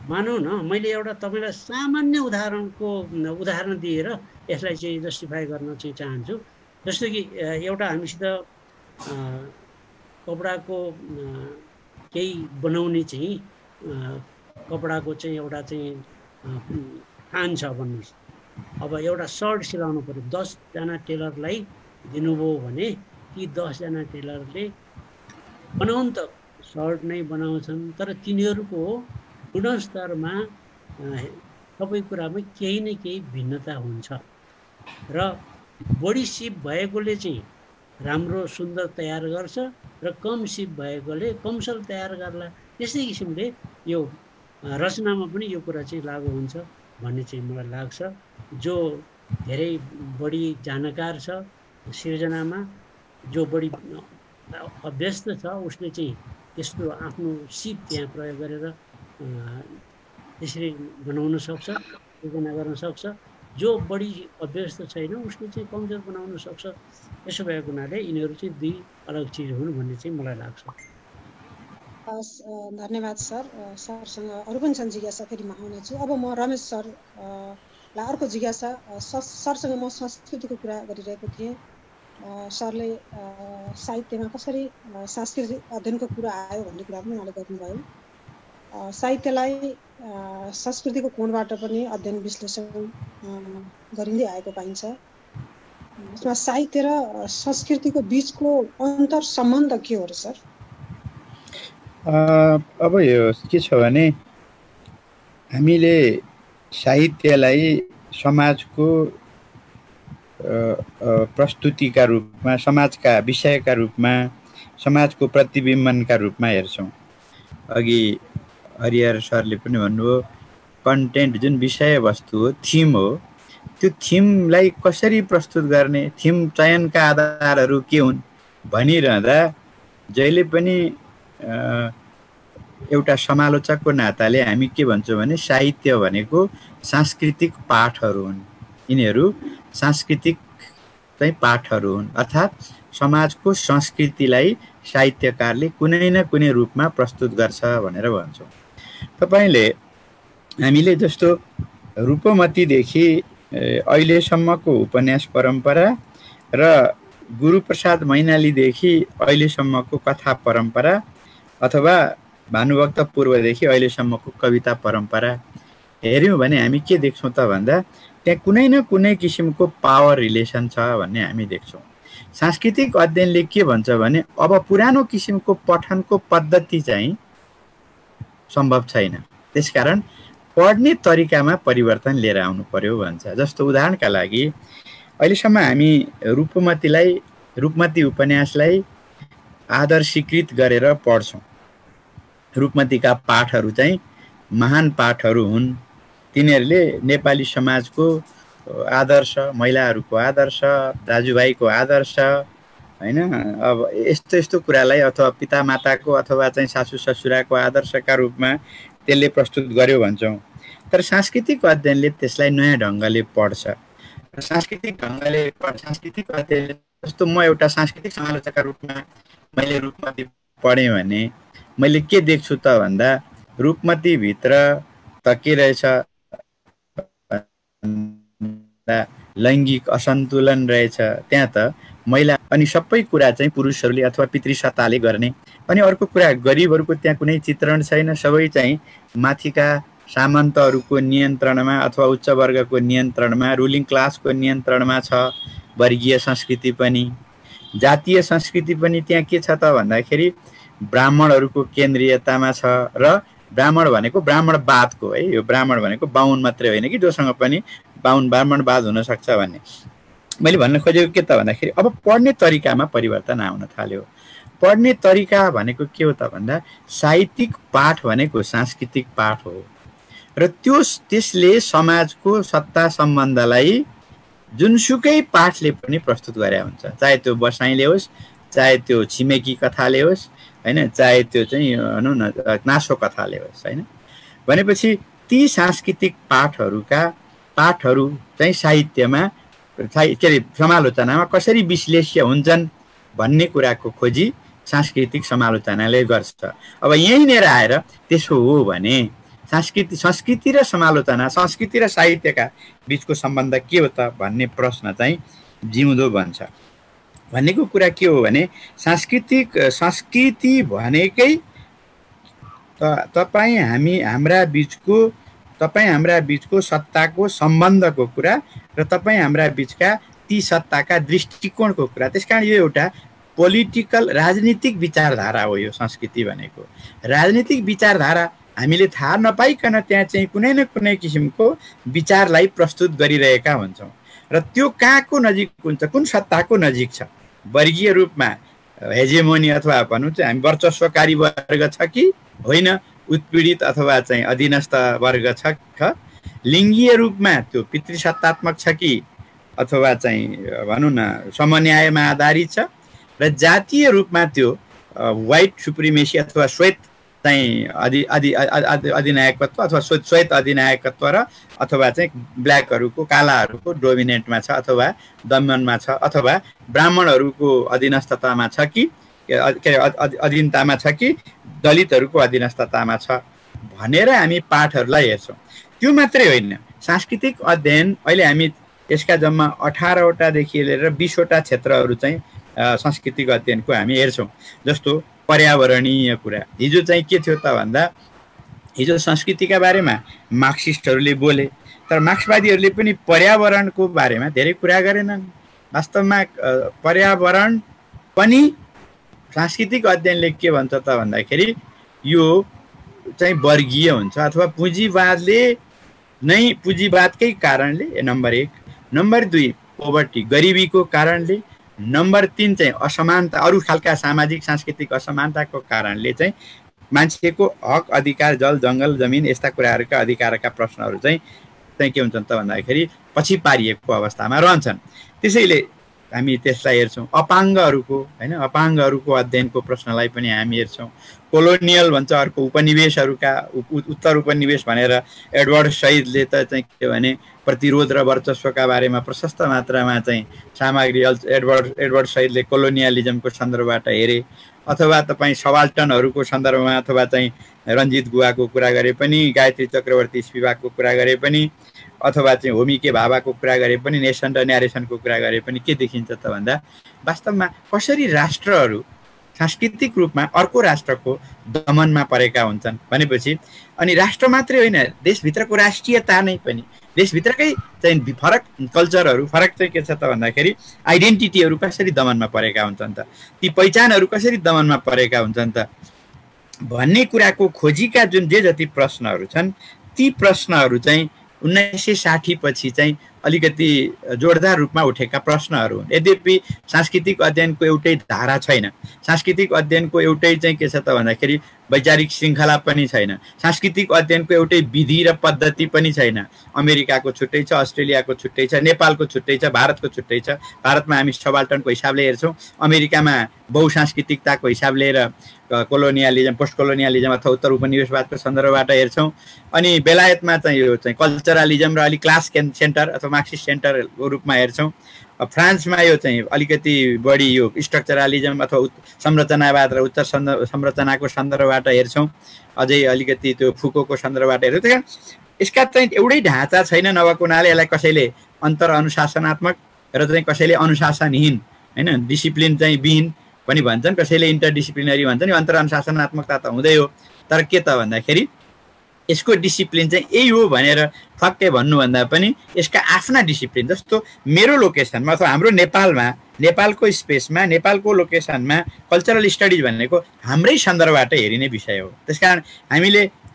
मानौँ न मैले एउटा तपाईँलाई सामान्य उदाहरण दिएर यसलाई चाहिँ जस्टिफाई गर्न चाहिँ चाहन्छु। जस्तो कि एउटा हामीसित कपडाको केही बनाउने चाहिँ कपडाको चाहिँ एउटा चाहिँ थान छ भन्नुहोस्। अब एउटा सर्ट सिलाउनु पऱ्यो, 10 जना टेलरलाई दिनुभयो भने ती 10 जना टेलरले बनाउन त सर्ट नै बनाउँछन्, तर तिनीहरूको गुणस्तरमा सबै कुरामा केही न केही भिन्नता हुन्छ र बढी सिप भएकोले चाहिँ राम्रो सुन्दर तयार गर्छ र कम सिप भएकोले कमसल तयार गर्ला। त्यस्तै किसिमले यो रचनामा पनि यो कुरा चाहिँ लागु हुन्छ भन्ने चाहिँ मलाई लाग्छ। जो धेरै बढी जानकार छ सिर्जनामा, जो बढी अभ्यस्त छ, उसले चाहिँ त्यस्तो आफ्नो सिप त्यहाँ प्रयोग गरेर त्यसरी बनाउन सक्छ, सिर्जना गर्न सक्छ। जो बढी अभ्यस्त छैन उसले चाहिँ कमजोर बनाउन सक्छ। यसो भएको हुनाले यिनीहरू चाहिँ दुई अलग चिज हुन् भन्ने चाहिँ मलाई लाग्छ। धन्यवाद सर। सरसँग अरू पनि छन् जिज्ञासा, फेरि म आउनेछु। अब म रमेश सरलाई अर्को जिज्ञासा। सरसँग म संस्कृतिको कुरा गरिरहेको थिएँ। सरले साहित्यमा कसरी सांस्कृतिक अध्ययनको कुरा आयो भन्ने कुरा पनि उहाँले गर्नुभयो। साहित्यलाई संस्कृतिको कोणबाट पनि अध्ययन विश्लेषण गरिँदै आएको पाइन्छ। यसमा साहित्य र संस्कृतिको बिचको अन्तर सम्बन्ध के हो र सर? अब यो के छ भने हामीले साहित्यलाई समाजको प्रस्तुतिका रूपमा, समाजका विषयका रूपमा, समाजको प्रतिबिम्बनका रूपमा हेर्छौँ। अघि हरिहर सरले पनि भन्नुभयो कन्टेन्ट जुन विषयवस्तु हो, थिम हो, त्यो थिमलाई कसरी प्रस्तुत गर्ने, थिम चयनका आधारहरू के हुन् भनिरहँदा जहिले पनि एउटा समालोचकको नाताले हामी के भन्छौँ भने साहित्य भनेको सांस्कृतिक पाठहरू हुन्। यिनीहरू सांस्कृतिक चाहिँ पाठहरू हुन्, अर्थात् समाजको संस्कृतिलाई साहित्यकारले कुनै न कुनै रूपमा प्रस्तुत गर्छ भनेर भन्छौँ। तपाईँले हामीले जस्तो रूपमतीदेखि अहिलेसम्मको उपन्यास परम्परा र गुरुप्रसाद मैनालीदेखि अहिलेसम्मको कथा परम्परा अथवा भानुभक्त पूर्वदेखि अहिलेसम्मको कविता परम्परा हेऱ्यौँ भने हामी के देख्छौँ त भन्दा त्यहाँ कुनै न कुनै किसिमको पावर रिलेसन छ भन्ने हामी देख्छौँ। सांस्कृतिक अध्ययनले के भन्छ भने अब पुरानो किसिमको पठनको पद्धति चाहिँ सम्भव छैन, त्यसकारण पढ्ने तरिकामा परिवर्तन लिएर आउनु पर्यो भन्छ। जस्तो उदाहरणका लागि अहिलेसम्म हामी रूपमती उपन्यासलाई आदर स्वीकृत गरेर पढ्छौँ। रूपमतीका पाठहरू चाहिँ महान पाठहरू हुन्। तिनीहरूले नेपाली समाजको आदर्श, महिलाहरूको आदर्श, दाजुभाइको आदर्श, हैन, अब यस्तो यस्तो कुरालाई अथवा पितामाताको अथवा चाहिँ सासू ससुराको आदर्शका रूपमा त्यसले प्रस्तुत गर्यो भन्छौँ। तर सांस्कृतिक अध्ययनले त्यसलाई नयाँ ढङ्गले पढ्छ। सांस्कृतिक अध्ययनले, जस्तो म एउटा सांस्कृतिक समालोचकका रूपमा मैले रूपमती पढेँ भने मैले के देख्छु त भन्दा रूपमतीभित्र त के रहेछ, लैङ्गिक असन्तुलन रहेछ। त्यहाँ त महिला अनि सबै कुरा चाहिँ पुरुषहरूले अथवा पितृसत्ताले गर्ने। अनि अर्को कुरा गरिबहरूको त्यहाँ कुनै चित्रण छैन, सबै चाहिँ माथिका सामन्तहरूको नियन्त्रणमा अथवा उच्च वर्गको नियन्त्रणमा, रुलिङ क्लासको नियन्त्रणमा छ वर्गीय संस्कृति पनि। जातीय संस्कृति पनि त्यहाँ के छ त भन्दाखेरि ब्राह्मणहरूको केन्द्रीयतामा छ र ब्राह्मण भनेको ब्राह्मणवादको है, यो ब्राह्मण भनेको बाहुन मात्रै होइन कि जोसँग पनि ब्राह्मणवाद हुनसक्छ भन्ने। मैले भन्न खोजेको के त भन्दाखेरि अब पढ्ने तरिकामा परिवर्तन आउन थाल्यो। पढ्ने तरिका भनेको के हो त भन्दा साहित्यिक पाठ भनेको सांस्कृतिक पाठ हो र त्यसले समाजको सत्ता सम्बन्धलाई जुनसुकै पाठले पनि प्रस्तुत गरे हुन्छ, चाहे त्यो बसाइले होस्, चाहे त्यो छिमेकी कथाले होस् हैन, चाहे त्यो चाहिँ भनौँ न नासो कथाले होस् हैन। भनेपछि ती सांस्कृतिक पाठहरू चाहिँ साहित्यमा के अरे समालोचनामा कसरी विश्लेष्य हुन्छन् भन्ने कुराको खोजी सांस्कृतिक समालोचनाले गर्छ। अब यहीँनिर आएर त्यसो हो भने संस्कृति र समालोचना, संस्कृति र साहित्यका बीचको सम्बन्ध के हो त भन्ने प्रश्न चाहिँ जिउँदो बन्छ। भनेको कुरा के हो भने संस्कृति भनेकै तपाईँ हाम्रा बीचको सत्ताको सम्बन्धको कुरा र तपाईँ हाम्रा बीचका ती सत्ताका दृष्टिकोणको कुरा। त्यसकारण यो एउटा पोलिटिकल राजनीतिक विचारधारा हो। यो संस्कृति भनेको राजनीतिक विचारधारा हामीले थाहा नपाइकन त्यहाँ चाहिँ कुनै न कुनै किसिमको विचारलाई प्रस्तुत गरिरहेका हुन्छौँ र त्यो कहाँको नजिक हुन्छ, कुन सत्ताको नजिक छ, वर्गीय रूपमा हेजेमोनी अथवा भनौँ चाहिँ हामी वर्चस्वकारी वर्ग छ कि होइन, उत्पीडित अथवा चाहिँ अधीनस्थ वर्ग छ, लिङ्गीय रूपमा त्यो पितृसत्तात्मक छ कि अथवा चाहिँ भनौँ न समन्यायमा आधारित छ, र जातीय रूपमा त्यो व्हाइट सुप्रिमेसी अथवा श्वेत चाहिँ अधिनायकत्व अथवा श्वेत अधिनायकत्व र अथवा चाहिँ ब्ल्याकहरूको कालाहरूको डोमिनेन्टमा छ अथवा दमनमा छ, अथवा ब्राह्मणहरूको अधीनस्थतामा छ कि के अरे अधीनतामा छ कि दलितहरूको अधीनस्थतामा छ भनेर हामी पाठहरूलाई हेर्छौँ। त्यो मात्रै होइन, सांस्कृतिक अध्ययन अहिले हामी यसका जम्मा 18वटादेखि लिएर 20वटा क्षेत्रहरू चाहिँ सांस्कृतिक अध्ययनको हामी हेर्छौँ। जस्तो पर्यावरणीय कुरा, हिजो चाहिँ के थियो त भन्दा हिजो संस्कृतिका बारेमा मार्क्सिस्टहरूले बोले, तर मार्क्सवादीहरूले पनि पर्यावरणको बारेमा धेरै कुरा गरेनन्। वास्तवमा पर्यावरण पनि सांस्कृतिक अध्ययनले के भन्छ त भन्दाखेरि यो चाहिँ वर्गीय हुन्छ अथवा पुँजीवादकै कारणले, नम्बर 1, नम्बर 2 पोभर्टी गरिबीको कारणले, नम्बर 3 चाहिँ असमानता, अरू खालका सामाजिक सांस्कृतिक असमानताको कारणले चाहिँ मान्छेको हक अधिकार, जल जङ्गल जमिन यस्ता कुराहरूका अधिकारका प्रश्नहरू चाहिँ के हुन्छन् त भन्दाखेरि पछि पारिएको अवस्थामा रहन्छन्। त्यसैले हामी त्यसलाई हेर्छौँ। अपाङ्गहरूको होइन, अपाङ्गहरूको अध्ययनको प्रश्नलाई पनि हामी हेर्छौँ। कोलोनियल भन्छ अर्को, उपनिवेशहरूका उत्तर उपनिवेश भनेर एडवर्ड सइदले त चाहिँ के भने प्रतिरोध र वर्चस्वका बारेमा प्रशस्त मात्रामा चाहिँ सामग्री एडवर्ड सइदले कोलोनियलिजमको सन्दर्भबाट हेरे, अथवा तपाईँ सबाल्टनहरूको सन्दर्भमा अथवा चाहिँ रञ्जित गुवाको कुरा गरे पनि, गायत्री चक्रवर्ती स्पिवाकको कुरा गरे पनि, अथवा चाहिँ होमी के भाभाको कुरा गरे पनि, नेसन र न्यारेसनको कुरा गरे पनि के देखिन्छ त भन्दा वास्तवमा कसरी राष्ट्रहरू सांस्कृतिक रूपमा अर्को राष्ट्रको दमनमा परेका हुन्छन् भनेपछि, अनि राष्ट्र मात्रै होइन देशभित्रको राष्ट्रियता नै पनि, देशभित्रकै चाहिँ फरक कल्चरहरू, फरक चाहिँ के छ त भन्दाखेरि आइडेन्टिटीहरू कसरी दमनमा परेका हुन्छन् त, ती पहिचानहरू कसरी दमनमा परेका हुन्छन् त भन्ने कुराको खोजीका जुन जति प्रश्नहरू छन्, ती प्रश्नहरू चाहिँ 1960 पछि चाहिँ अलिकति जोरदार रूपमा उठेका प्रश्नहरू हुन्। यद्यपि सांस्कृतिक अध्ययनको एउटै धारा छैन, सांस्कृतिक अध्ययनको एउटै चाहिँ के छ त भन्दाखेरि वैचारिक श्रृङ्खला पनि छैन, सांस्कृतिक अध्ययनको एउटै विधि र पद्धति पनि छैन। अमेरिकाको छुट्टै छ, अस्ट्रेलियाको छुट्टै छ, नेपालको छुट्टै छ, भारतको छुट्टै छ। भारतमा हामी सबाल्टनको हिसाबले हेर्छौँ, अमेरिकामा बहुसांस्कृतिकताको हिसाबले र कोलोनियलिजम, पोस्ट कोलोनियलिजम अथवा उत्तर उपनिवेशवादको सन्दर्भबाट हेर्छौँ। अनि बेलायतमा चाहिँ यो चाहिँ कल्चरलिजम र अलिक क्लास सेन्टर अथवा मार्क्सिस्ट सेन्टरको रूपमा हेर्छौँ। फ्रान्समा यो चाहिँ अलिकति बढी यो स्ट्रक्चरलिजम अथवा संरचनावाद र उच्च संरचनाको सन्दर्भबाट हेर्छौँ, अझै अलिकति त्यो फुकोको सन्दर्भबाट हेर्छौँ। त्यही यसका चाहिँ एउटै ढाँचा छैन नभएको हुनाले यसलाई कसैले अन्तर अनुशासनात्मक र चाहिँ कसैले अनुशासनहीन होइन, डिसिप्लिन चाहिँ विहीन पनि भन्छन्, कसैले इन्टरडिसिप्लिनरी भन्छन्। यो अन्तर अनुशासनात्मकता त हुँदै हो, तर के त भन्दाखेरि यसको डिसिप्लिन चाहिँ यही हो भनेर ठक्कै भन्नुभन्दा पनि यसका आफ्ना डिसिप्लिन, जस्तो मेरो लोकेसनमा अथवा हाम्रो नेपालको स्पेसमा नेपालको लोकेसनमा कल्चरल स्टडिज भनेको हाम्रै सन्दर्भबाट हेरिने विषय हो। त्यसकारण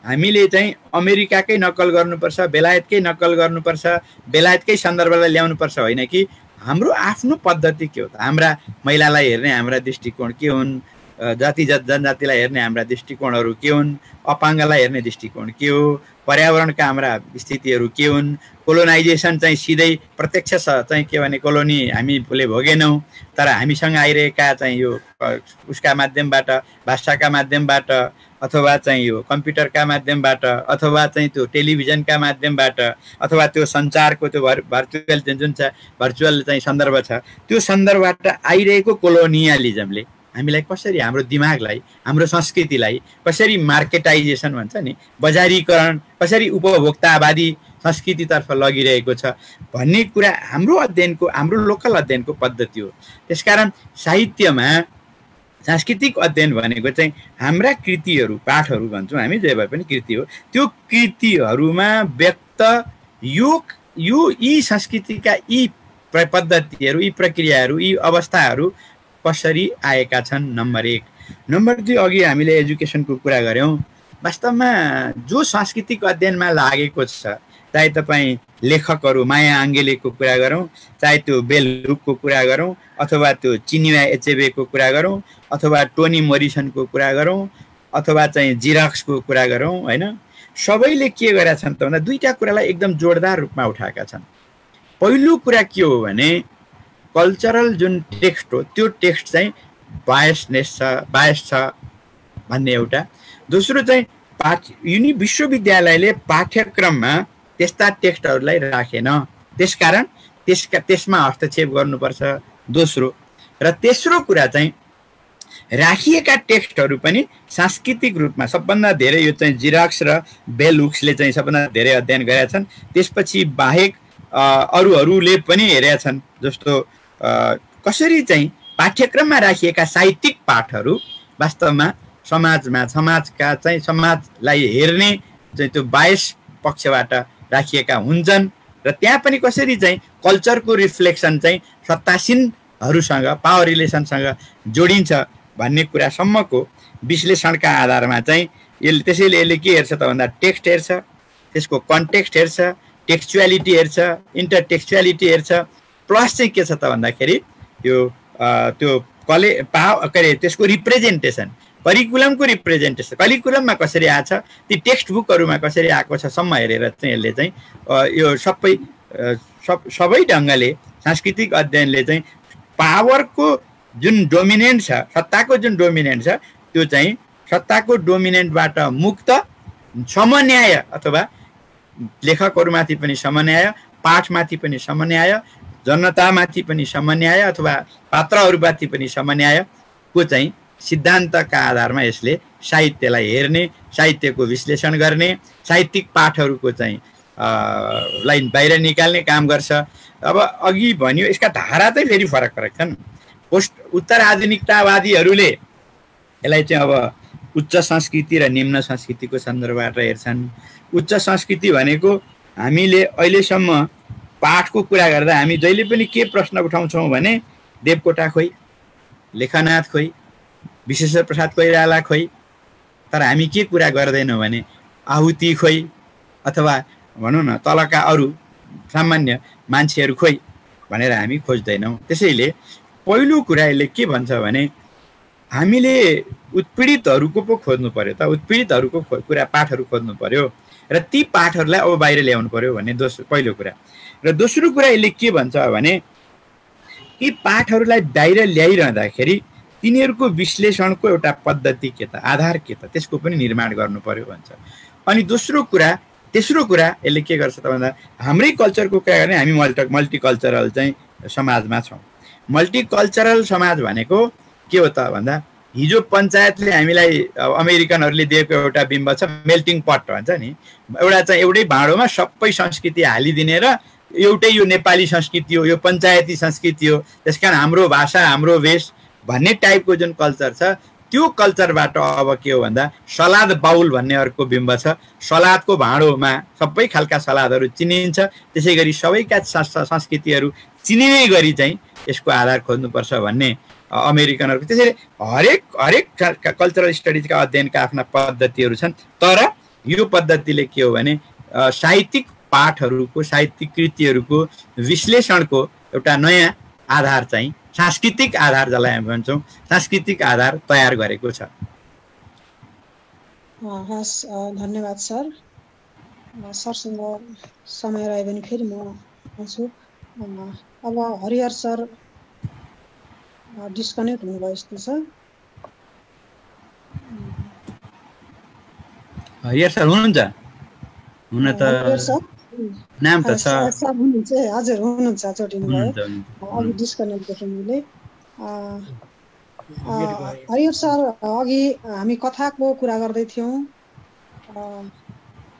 हामीले चाहिँ अमेरिकाकै नक्कल गर्नुपर्छ, बेलायतकै नक्कल गर्नुपर्छ, बेलायतकै सन्दर्भलाई ल्याउनुपर्छ होइन कि हाम्रो आफ्नो पद्धति के हो त। हाम्रा महिलालाई हेर्ने हाम्रा दृष्टिकोण के हुन्, जनजातिलाई हेर्ने हाम्रा दृष्टिकोणहरू के हुन्, अपाङ्गलाई हेर्ने दृष्टिकोण के हो, पर्यावरणका हाम्रा स्थितिहरू के हुन्, कोलोनाइजेसन चाहिँ सिधै प्रत्यक्ष चाहिँ के भने कोलोनी हामीले भोगेनौँ, तर हामीसँग आइरहेका चाहिँ यो उसका माध्यमबाट, भाषाका माध्यमबाट, अथवा चाहिँ यो कम्प्युटरका माध्यमबाट, अथवा चाहिँ त्यो टेलिभिजनका माध्यमबाट, अथवा त्यो सञ्चारको त्यो भर्चुअल जुन छ भर्चुअल चाहिँ सन्दर्भ छ, त्यो सन्दर्भबाट आइरहेको कोलोनियलिजमले हामीलाई कसरी हाम्रो दिमागलाई, हाम्रो संस्कृतिलाई कसरी मार्केटाइजेसन भन्छ नि, बजारीकरण, कसरी उपभोक्तावादी संस्कृतितर्फ लगिरहेको छ भन्ने कुरा हाम्रो अध्ययनको, हाम्रो लोकल अध्ययनको पद्धति हो। त्यसकारण साहित्यमा सांस्कृतिक अध्ययन भनेको चाहिँ हाम्रा कृतिहरू, पाठहरू भन्छौँ हामी, जे भए पनि कृति हो, त्यो कृतिहरूमा व्यक्त यी संस्कृतिका यी पद्धतिहरू, यी प्रक्रियाहरू, यी अवस्थाहरू कसरी आएका छन्, नम्बर 1। नम्बर 2, अघि हामीले एजुकेसनको कुरा गऱ्यौँ। वास्तवमा जो सांस्कृतिक अध्ययनमा लागेको छ, चाहे तपाईँ लेखकहरू माया आङ्गेलेको कुरा गरौँ, चाहे त्यो बेल हुकको कुरा गरौँ, अथवा त्यो चिनिया एचेबेको कुरा गरौँ, अथवा टोनी मोरिसनको कुरा गरौँ, अथवा चाहिँ जिराक्सको कुरा गरौँ होइन, सबैले के गरेका छन् त भन्दा दुईवटा कुरालाई एकदम जोडदार रूपमा उठाएका छन्। पहिलो कुरा के हो भने कल्चरल जुन टेक्स्ट हो त्यो टेक्स्ट चाहिँ बायस छ भन्ने एउटा। दोस्रो चाहिँ विश्वविद्यालयले पाठ्यक्रममा त्यस्ता टेक्स्टहरूलाई राखेन, त्यसकारण त्यसमा हस्तक्षेप गर्नुपर्छ, दोस्रो। र तेस्रो कुरा चाहिँ राखिएका टेक्स्टहरू पनि सांस्कृतिक रूपमा सबभन्दा धेरै यो चाहिँ जिराक्स र बेल हुक्सले चाहिँ सबभन्दा धेरै अध्ययन गरेका छन्। त्यसपछि बाहेक अरूहरूले पनि हेरेका छन्, जस्तो कसरी चाहिँ पाठ्यक्रममा राखिएका साहित्यिक पाठहरू वास्तवमा समाजका चाहिँ समाजलाई हेर्ने चाहिँ त्यो बायस पक्षबाट राखिएका हुन्छन्, र त्यहाँ पनि कसरी चाहिँ कल्चरको रिफ्लेक्सन चाहिँ सत्तासीनहरूसँग, पावर रिलेसनसँग जोडिन्छ भन्ने कुरासम्मको विश्लेषणका आधारमा चाहिँ त्यसैले यसले के हेर्छ त भन्दा टेक्स्ट हेर्छ, त्यसको कन्टेक्स्ट हेर्छ, टेक्स्चुअलिटी हेर्छ, इन्टरटेक्स्चुअलिटी हेर्छ, प्लस चाहिँ के छ त भन्दाखेरि यो त्यो त्यसको रिप्रेजेन्टेसन, करिकुलमको रिप्रेजेन्टेसन, करिकुलममा कसरी आछ, ती टेक्स्ट बुकहरूमा कसरी आएको छ सम्म हेरेर चाहिँ यसले चाहिँ यो सबै ढङ्गले सांस्कृतिक अध्ययनले चाहिँ पावरको जुन डोमिनेन्ट छ, सत्ताको जुन डोमिनेन्ट छ, त्यो चाहिँ सत्ताको डोमिनेन्टबाट मुक्त समन्याय, अथवा लेखकहरूमाथि पनि समन्याय, पाठमाथि पनि समन्याय, जनतामाथि पनि समन्याय, अथवा पात्रहरूमाथि पनि समन्यायको चाहिँ सिद्धान्तका आधारमा यसले साहित्यलाई हेर्ने, साहित्यको विश्लेषण गर्ने, साहित्यिक पाठहरूको चाहिँ लाई बाहिर निकाल्ने काम गर्छ। अब अघि भन्यो यसका धारा चाहिँ फेरि फरक छन्। उत्तर आधुनिकतावादीहरूले यसलाई चाहिँ अब उच्च संस्कृति र निम्न संस्कृतिको सन्दर्भबाट हेर्छन्। उच्च संस्कृति भनेको हामीले अहिलेसम्म पाठको कुरा गर्दा हामी जहिले पनि के प्रश्न उठाउँछौँ भने देवकोटा खोइ, लेखनाथ खोइ, विश्वेश्वर प्रसाद कोइराला खोइ, तर हामी के कुरा गर्दैनौँ भने आहुति खोइ, अथवा भनौँ न तलका अरू सामान्य मान्छेहरू खोइ भनेर हामी खोज्दैनौँ। त्यसैले पहिलो कुरा यसले के भन्छ भने हामीले उत्पीडितहरूको पो खोज्नु पर्यो त, उत्पीडितहरूको कुरा पाठहरू खोज्नु पर्यो र ती पाठहरूलाई अब बाहिर ल्याउनु पर्यो भन्ने पहिलो कुरा। र दोस्रो कुरा यसले के भन्छ भने ती पाठहरूलाई बाहिर ल्याइरहँदाखेरि तिनीहरूको विश्लेषणको एउटा पद्धति के त, आधार के त, त्यसको पनि निर्माण गर्नु पर्यो भन्छ। अनि तेस्रो कुरा यसले के गर्छ त भन्दा हाम्रै कल्चरको कुरा गर्ने, हामी मल्टिकल्चरल चाहिँ समाजमा छौँ। मल्टिकल्चरल समाज भनेको के हो त भन्दा हिजो पञ्चायतले हामीलाई अमेरिकनहरूले दिएको एउटा बिम्ब छ, मेल्टिङ पट भन्छ नि, एउटै भाँडोमा सबै संस्कृति हालिदिने र एउटै यो नेपाली संस्कृति हो, यो पञ्चायती संस्कृति हो, त्यसकारण हाम्रो भाषा, हाम्रो वेश भन्ने टाइपको जुन कल्चर छ त्यो कल्चरबाट अब के हो भन्दा सलाद बाउल भन्ने अर्को बिम्ब छ। सलादको भाँडोमा सबै खालका सलादहरू चिनिन्छ, त्यसै गरी सबैका संस्कृतिहरू चिनिने गरी चाहिँ यसको आधार खोज्नुपर्छ भन्ने अमेरिकनहरूको। त्यसैले हरेक कल्चरल स्टडिजका अध्ययनका आफ्ना पद्धतिहरू छन्, तर यो पद्धतिले के हो भने साहित्यिक पाठहरूको, साहित्यिक कृतिहरूको विश्लेषणको एउटा नयाँ आधार चाहिँ सांस्कृतिक आधार, जसलाई हामी भन्छौँ सांस्कृतिक आधार तयार गरेको छ। हस्, धन्यवाद सर। सरसँग समय रह्यो भने फेरि म आउँछु। अब हरिहर सर डिस्कनेक्ट हुनुभयो जस्तो छ। हरिहर सर हुनुहुन्छ? हुन त नाम त छ। सर हुनुहुन्छ? हजुर हुनुहुन्छ, चोटिनु भयो। अघि डिस्कनेक्ट देखेँ मैले। हरिहर सर, अघि हामी कथाको कुरा गर्दै थियौँ,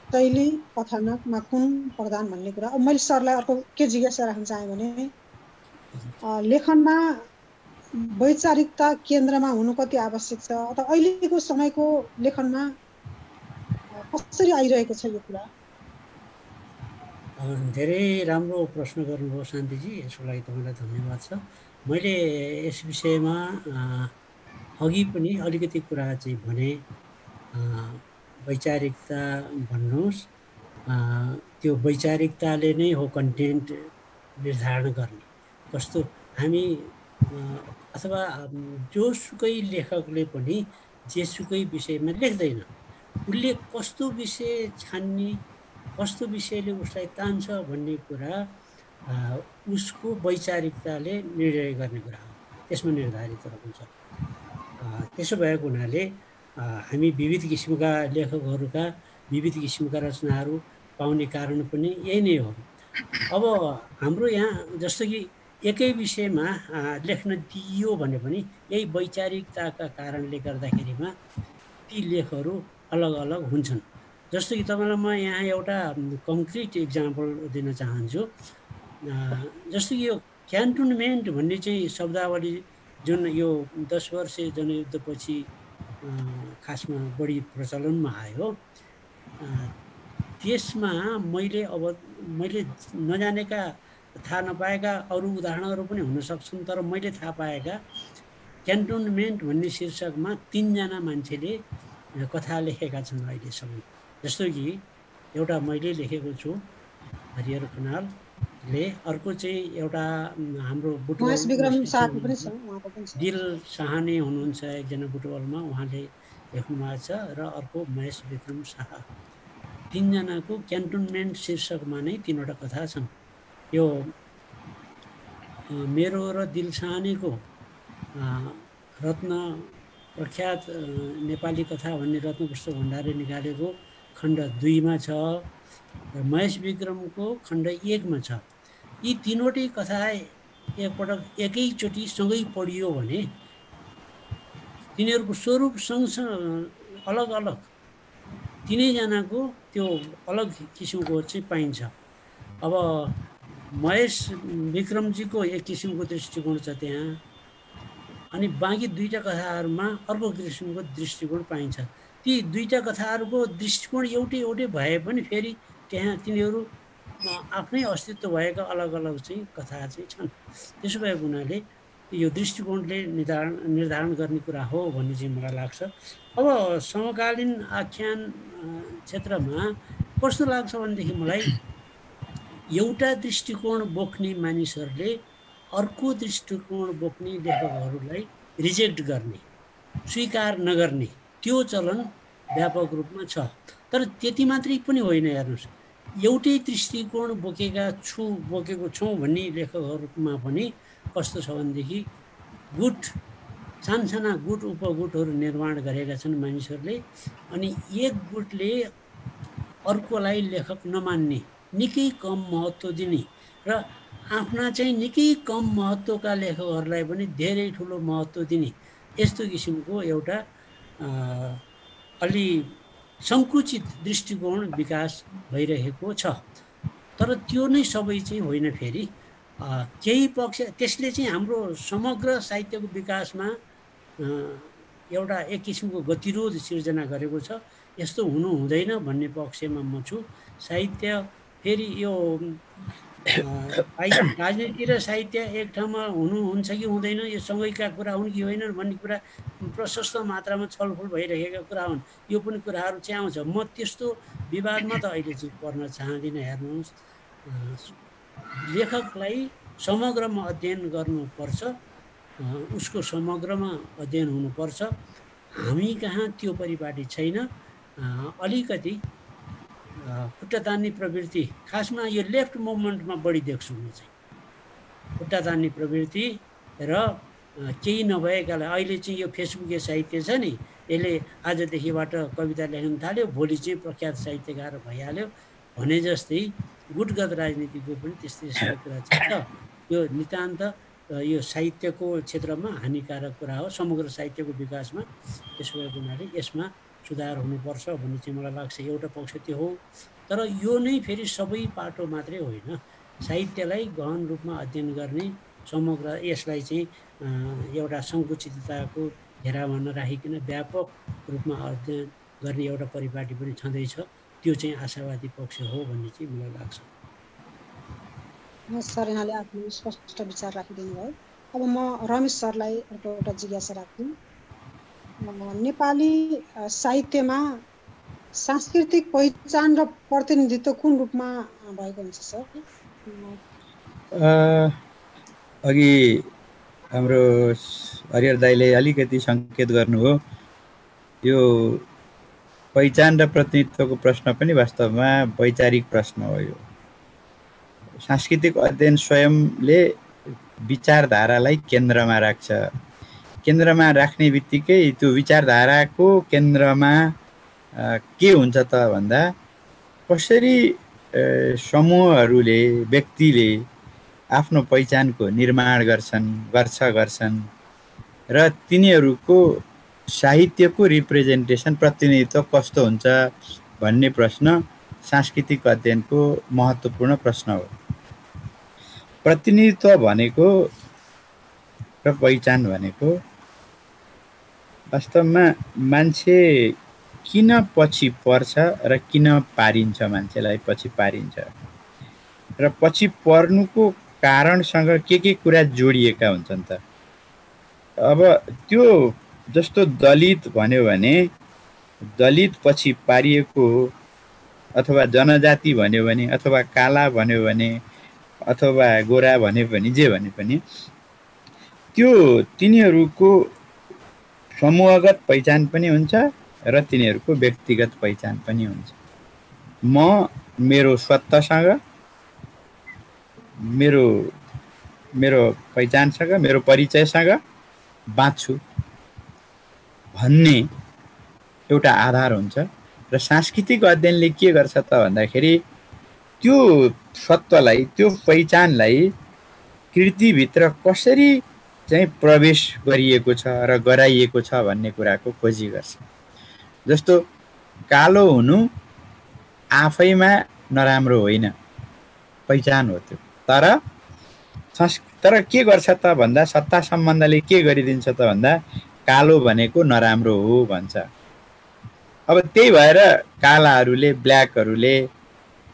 शैली कथानकमा कुन प्रधान भन्ने कुरा। अब मैले सरलाई अर्को के जिज्ञासा राख्न चाहेँ भने लेखनमा वैचारिकता केन्द्रमा हुनु कति आवश्यक छ, अथवा अहिलेको समयको लेखनमा कसरी आइरहेको छ यो कुरा? धेरै राम्रो प्रश्न गर्नुभयो शान्तिजी, यसको लागि तपाईँलाई धन्यवाद छ। मैले यस विषयमा अघि पनि अलिकति कुरा चाहिँ भने, वैचारिकता भन्नुहोस्, त्यो वैचारिकताले नै हो कन्टेन्ट निर्धारण गर्ने। कस्तो हामी अथवा जोसुकै लेखकले पनि जेसुकै विषयमा लेख्दैन, उसले कस्तो विषय छान्ने, कस्तो विषयले उसलाई तान्छ भन्ने कुरा उसको वैचारिकताले निर्णय गर्ने कुरा हो, त्यसमा निर्धारित हुन्छ। त्यसो भएको हुनाले हामी विविध किसिमका लेखकहरूका विविध किसिमका रचनाहरू पाउने कारण पनि यही नै हो। अब हाम्रो यहाँ जस्तो कि एकै विषयमा लेख्न दिइयो भने पनि यही वैचारिकताका कारणले गर्दाखेरिमा ती लेखहरू अलग अलग हुन्छन्। जस्तो कि तपाईँलाई म यहाँ एउटा कङ्क्रिट इक्जाम्पल दिन चाहन्छु। जस्तो कि यो क्यान्टोनमेन्ट भन्ने चाहिँ शब्दावली जुन यो 10 वर्षे जनयुद्धपछि खासमा बढी प्रचलनमा आयो, त्यसमा मैले नजानेका, थाहा नपाएका अरू उदाहरणहरू पनि हुन सक्छन्, तर मैले थाहा पाएका क्यान्टोनमेन्ट भन्ने शीर्षकमा 3 जना मान्छेले कथा लेखेका छन् अहिलेसम्म। जस्तो कि एउटा मैले लेखेको छु हरिहर खनालले, अर्को चाहिँ एउटा हाम्रो बुटवल दिल साहनी हुनुहुन्छ एकजना बुटवलमा, उहाँले लेख्नु भएको छ, र अर्को महेश विक्रम शाह। 3 जनाको क्यान्टोनमेन्ट शीर्षकमा नै 3वटा कथा छन्। यो मेरो र दिल साहनीको रत्न प्रख्यात नेपाली कथा भन्ने रत्नपुष्प भण्डारले निकालेको खण्ड 2 मा छ, र महेश विक्रमको खण्ड 1 मा छ। यी 3वटै कथा एकपटक एकैचोटि सँगै पढियो भने तिनीहरूको स्वरूप सँगसँग अलग अलग 3 जनाको त्यो अलग किसिमको चाहिँ पाइन्छ। अब महेश विक्रमजीको एक किसिमको दृष्टिकोण छ त्यहाँ, अनि बाँकी 2टा कथाहरूमा अर्को किसिमको दृष्टिकोण पाइन्छ। ती 2टा कथाहरूको दृष्टिकोण एउटै भए पनि फेरि त्यहाँ तिनीहरू आफ्नै अस्तित्व भएका अलग अलग चाहिँ कथा चाहिँ छन्। त्यसो भएको हुनाले यो दृष्टिकोणले निर्धारण गर्ने कुरा हो भन्ने चाहिँ मलाई लाग्छ। अब समकालीन आख्यान क्षेत्रमा कस्तो लाग्छ भनेदेखि मलाई एउटा दृष्टिकोण बोक्ने मानिसहरूले अर्को दृष्टिकोण बोक्ने लेखकहरूलाई रिजेक्ट गर्ने, स्वीकार नगर्ने त्यो चलन व्यापक रूपमा छ। तर त्यति मात्रै पनि होइन, हेर्नुहोस्, एउटै दृष्टिकोण बोकेको छौँ भन्ने लेखकहरूमा पनि कस्तो छ भनेदेखि सानसाना गुट उपगुटहरू निर्माण गरेका छन् मानिसहरूले, अनि एक गुटले अर्कोलाई लेखक नमान्ने, निकै कम महत्त्व दिने, र आफ्ना चाहिँ निकै कम महत्त्वका लेखकहरूलाई पनि धेरै ठुलो महत्त्व दिने, यस्तो किसिमको एउटा अलि सङ्कुचित दृष्टिकोण विकास भइरहेको छ। तर त्यो नै सबै चाहिँ होइन। फेरि केही पक्ष त्यसले चाहिँ हाम्रो समग्र साहित्यको विकासमा एउटा एक किसिमको गतिरोध सिर्जना गरेको छ। यस्तो हुनु हुँदैन भन्ने पक्षमा म छु। साहित्य फेरि यो राजनीति र साहित्य एक ठाउँमा हुनुहुन्छ कि हुँदैन, यो सँगैका कुरा हुन् कि होइनन् भन्ने कुरा प्रशस्त मात्रामा छलफल भइरहेका कुरा हुन्। यो पनि कुराहरू चाहिँ आउँछ। म त्यस्तो विवादमा त अहिले चाहिँ पर्न चाहदिनँ। हेर्नुहोस्, लेखकलाई समग्रमा अध्ययन गर्नुपर्छ, उसको समग्रमा अध्ययन हुनुपर्छ। हामी कहाँ त्यो परिपाटी छैन। अलिकति खुट्टा तान्ने प्रवृत्ति, खासमा यो लेफ्ट मुभमेन्टमा बढी देख्छु म चाहिँ, खुट्टा तान्ने प्रवृत्ति र केही नभएकालाई। अहिले चाहिँ यो फेसबुके साहित्य छ नि, यसले आजदेखिबाट कविता लेख्न थाल्यो, भोलि चाहिँ प्रख्यात साहित्यकार भइहाल्यो भने जस्तै गुटगत राजनीतिको पनि त्यस्तै कुरा छ। यो नितान्त यो साहित्यको क्षेत्रमा हानिकारक कुरा हो, समग्र साहित्यको विकासमा। त्यसो भएको हुनाले यसमा सुधार हुनुपर्छ भन्ने चाहिँ मलाई लाग्छ। एउटा पक्ष त्यो हो। तर यो नै फेरि सबै पाटो मात्रै होइन। साहित्यलाई गहन रूपमा अध्ययन गर्ने, समग्र यसलाई चाहिँ एउटा सङ्कुचितताको घेरामा नराखिकन व्यापक रूपमा अध्ययन गर्ने एउटा परिपाटी पनि छँदैछ। त्यो चाहिँ आशावादी पक्ष हो भन्ने चाहिँ मलाई लाग्छ। सर, यहाँले आफ्नो स्पष्ट विचार राखिदिनु भयो। अब म रमेश सरलाई एउटा जिज्ञासा राख्छु। नेपाली साहित्यमा सांस्कृतिक पहिचान र प्रतिनिधित्व कुन रूपमा भएको हुन्छ सर? अघि हाम्रो हरिहर दाइले अलिकति सङ्केत गर्नुभयो। यो पहिचान र प्रतिनिधित्वको प्रश्न पनि वास्तवमा वैचारिक प्रश्न हो। यो सांस्कृतिक अध्ययन स्वयंले विचारधारालाई केन्द्रमा राख्छ। केन्द्रमा राख्ने बित्तिकै त्यो विचारधाराको केन्द्रमा के हुन्छ त भन्दा कसरी समूहहरूले, व्यक्तिले आफ्नो पहिचानको निर्माण गर्छन् र तिनीहरूको साहित्यको रिप्रेजेन्टेसन, प्रतिनिधित्व कस्तो हुन्छ भन्ने प्रश्न सांस्कृतिक अध्ययनको महत्त्वपूर्ण प्रश्न हो। प्रतिनिधित्व भनेको र पहिचान भनेको वास्तवमा मान्छे किन पछि पर्छ र किन पारिन्छ, मान्छेलाई पछि पारिन्छ र पछि पर्नुको कारणसँग के कुरा जोडिएका हुन्छन् त। अब त्यो जस्तो दलित भन्यो भने दलित पछि पारिएको हो, अथवा जनजाति भन्यो भने, अथवा काला भन्यो भने, अथवा गोरा भन्यो भने, जे भने पनि त्यो तिनीहरूको समूहगत पहिचान पनि हुन्छ र तिनीहरूको व्यक्तिगत पहिचान पनि हुन्छ। म मेरो सत्तासँग, मेरो पहिचानसँग, मेरो परिचयसँग बाँच्छु भन्ने एउटा आधार हुन्छ। र सांस्कृतिक अध्ययनले के गर्छ त भन्दाखेरि त्यो सत्वलाई, त्यो पहिचानलाई कृतिभित्र कसरी चाहिँ प्रवेश गरिएको छ र गराइएको छ भन्ने कुराको खोजी गर्छ। जस्तो कालो हुनु आफैमा नराम्रो होइन, पहिचान हो त्यो। तर के गर्छ त भन्दा सत्ता सम्बन्धले के गरिदिन्छ त भन्दा कालो भनेको नराम्रो हो भन्छ। अब त्यही भएर कालाहरूले, ब्ल्याकहरूले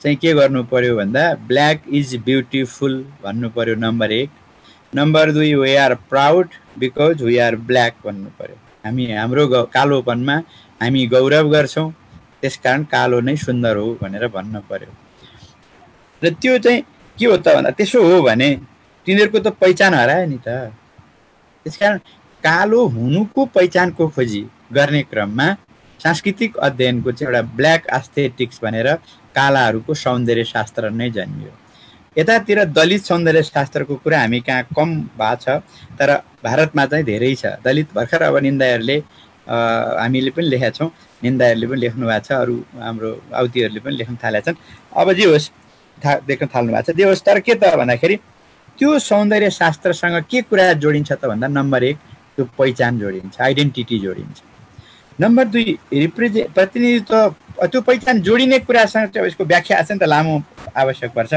चाहिँ के गर्नु पर्यो भन्दा ब्ल्याक इज ब्युटिफुल भन्नु पर्यो, number 1। Number 2, we are proud because we are black भन्नु पर्यो। हामी हाम्रो कालोपनमा हामी गौरव गर्छौँ, त्यसकारण कालो नै सुन्दर हो भनेर भन्न पर्यो। र त्यो चाहिँ के हो त भन्दा त्यसो हो भने तिनीहरूको त पहिचान हरायो नि त। त्यसकारण कालो हुनुको पहिचानको खोजी गर्ने क्रममा सांस्कृतिक अध्ययनको चाहिँ एउटा ब्ल्याक एस्थेटिक्स भनेर कालाहरूको सौन्दर्य शास्त्र नै जन्मियो। यतातिर दलित सौन्दर्य शास्त्रको कुरा हामी कहाँ कम भएको छ, तर भारतमा चाहिँ धेरै छ। दलित भर्खर अब निन्दाहरूले, हामीले पनि लेखेका छौँ, निन्दाहरूले पनि लेख्नु भएको छ, अरू हाम्रो आउतीहरूले पनि लेख्न थालेका छन्। अब जे होस् देख्न थाल्नु भएको छ, जे होस्। तर के त भन्दाखेरि त्यो सौन्दर्य शास्त्रसँग के कुरा जोडिन्छ त भन्दा नम्बर 1 त्यो पहिचान जोडिन्छ, आइडेन्टिटी जोडिन्छ। नम्बर 2 प्रतिनिधित्व। त्यो पहिचान जोडिने कुरासँग चाहिँ यसको व्याख्या छ नि त, लामो आवश्यक पर्छ।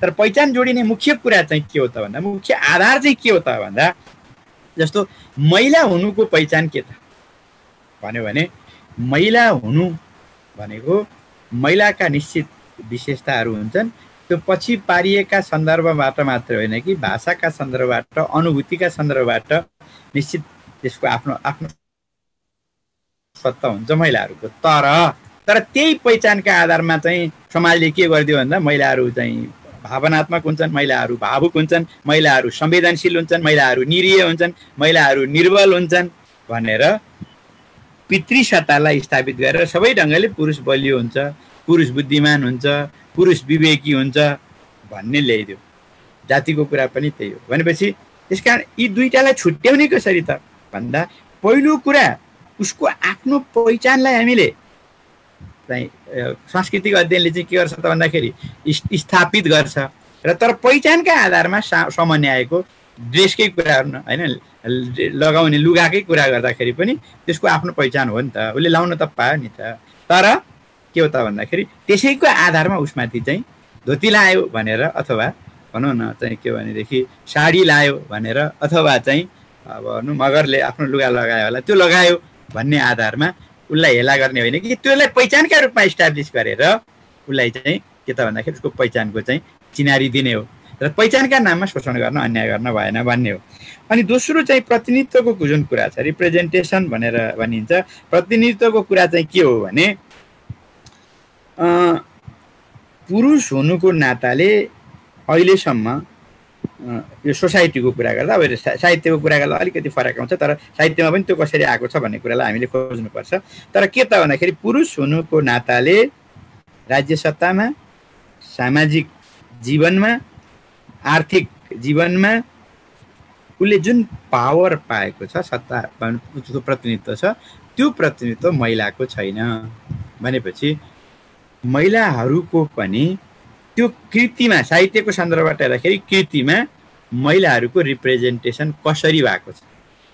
तर पहिचान जोडिने मुख्य कुरा चाहिँ के हो त भन्दा, मुख्य आधार चाहिँ के हो त भन्दा जस्तो महिला हुनुको पहिचान के त, भन्यो भने महिला हुनु भनेको महिलाका निश्चित विशेषताहरू हुन्छन्। त्यो पछि पारिएका सन्दर्भबाट मात्र होइन कि भाषाका सन्दर्भबाट, अनुभूतिका सन्दर्भबाट निश्चित त्यसको आफ्नो आफ्नो सत्ता हुन्छ महिलाहरूको। तर त्यही पहिचानका आधारमा चाहिँ समाजले के गरिदियो भन्दा महिलाहरू चाहिँ भावनात्मक हुन्छन्, महिलाहरू भावुक हुन्छन्, महिलाहरू संवेदनशील हुन्छन्, महिलाहरू निरीह हुन्छन्, महिलाहरू निर्बल हुन्छन् भनेर पितृसत्तालाई स्थापित गरेर सबै ढङ्गले पुरुष बलियो हुन्छ, पुरुष बुद्धिमान हुन्छ, पुरुष विवेकी हुन्छ भन्ने ल्याइदियो। जातिको कुरा पनि त्यही हो। भनेपछि त्यसकारण यी दुईटालाई छुट्याउने कसरी त भन्दा पहिलो कुरा उसको आफ्नो पहिचानलाई हामीले चाहिँ सांस्कृतिक अध्ययनले चाहिँ के गर्छ त भन्दाखेरि स्थापित गर्छ र तर पहिचानका आधारमा समन्यायको ड्रेसकै कुरा गर्नु होइन, लगाउने लुगाकै कुरा गर्दाखेरि पनि त्यसको आफ्नो पहिचान हो नि त, उसले लाउन त पायो नि त। तर के हो त भन्दाखेरि त्यसैको आधारमा उसमाथि चाहिँ धोती लायो भनेर अथवा भनौँ न चाहिँ के भनेदेखि साडी लायो भनेर अथवा चाहिँ अब भनौँ मगरले आफ्नो लुगा लगायो होला त्यो लगायो भन्ने आधारमा उसलाई हेला गर्ने होइन कि त्यसलाई पहिचानका रूपमा इस्टाब्लिस गरेर उसलाई चाहिँ के त भन्दाखेरि उसको पहिचानको चाहिँ चिनारी दिने हो र पहिचानका नाममा शोषण गर्न, अन्याय गर्न भएन भन्ने हो। अनि दोस्रो चाहिँ प्रतिनिधित्वको जुन कुरा छ, रिप्रेजेन्टेसन भनेर भनिन्छ, प्रतिनिधित्वको कुरा चाहिँ के हो भने पुरुष हुनुको नाताले अहिलेसम्म यो सोसाइटीको कुरा गर्दा, अब साहित्यको कुरा गर्दा अलिकति फरक आउँछ, तर साहित्यमा पनि त्यो कसरी आएको छ भन्ने कुरालाई हामीले खोज्नुपर्छ। तर के त भन्दाखेरि पुरुष हुनुको नाताले राज्य सत्तामा, सामाजिक जीवनमा, आर्थिक जीवनमा उसले जुन पावर पाएको छ, सत्ता उसको प्रतिनिधित्व छ, त्यो प्रतिनिधित्व महिलाको छैन। भनेपछि महिलाहरूको पनि त्यो कृतिमा, साहित्यको सन्दर्भबाट हेर्दाखेरि कृतिमा महिलाहरूको रिप्रेजेन्टेसन कसरी भएको छ।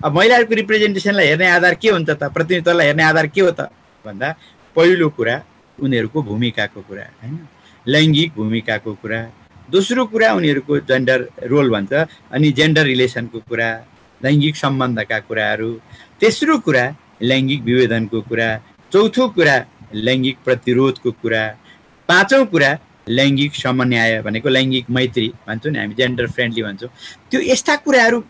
अब महिलाहरूको रिप्रेजेन्टेसनलाई हेर्ने आधार के हुन्छ त, प्रतिनिधित्वलाई हेर्ने आधार के हो त भन्दा पहिलो कुरा उनीहरूको भूमिकाको कुरा होइन, लैङ्गिक भूमिकाको कुरा। दोस्रो कुरा उनीहरूको जेन्डर रोल भन्छ अनि जेन्डर रिलेसनको कुरा, लैङ्गिक सम्बन्धका कुराहरू। तेस्रो कुरा लैङ्गिक विभेदनको कुरा। चौथो कुरा लैङ्गिक प्रतिरोधको कुरा। पाँचौँ कुरा लैङ्गिक समन्याय भनेको लैङ्गिक मैत्री भन्छौँ नि हामी, जेन्डर फ्रेन्डली भन्छौँ। त्यो यस्ता कुराहरू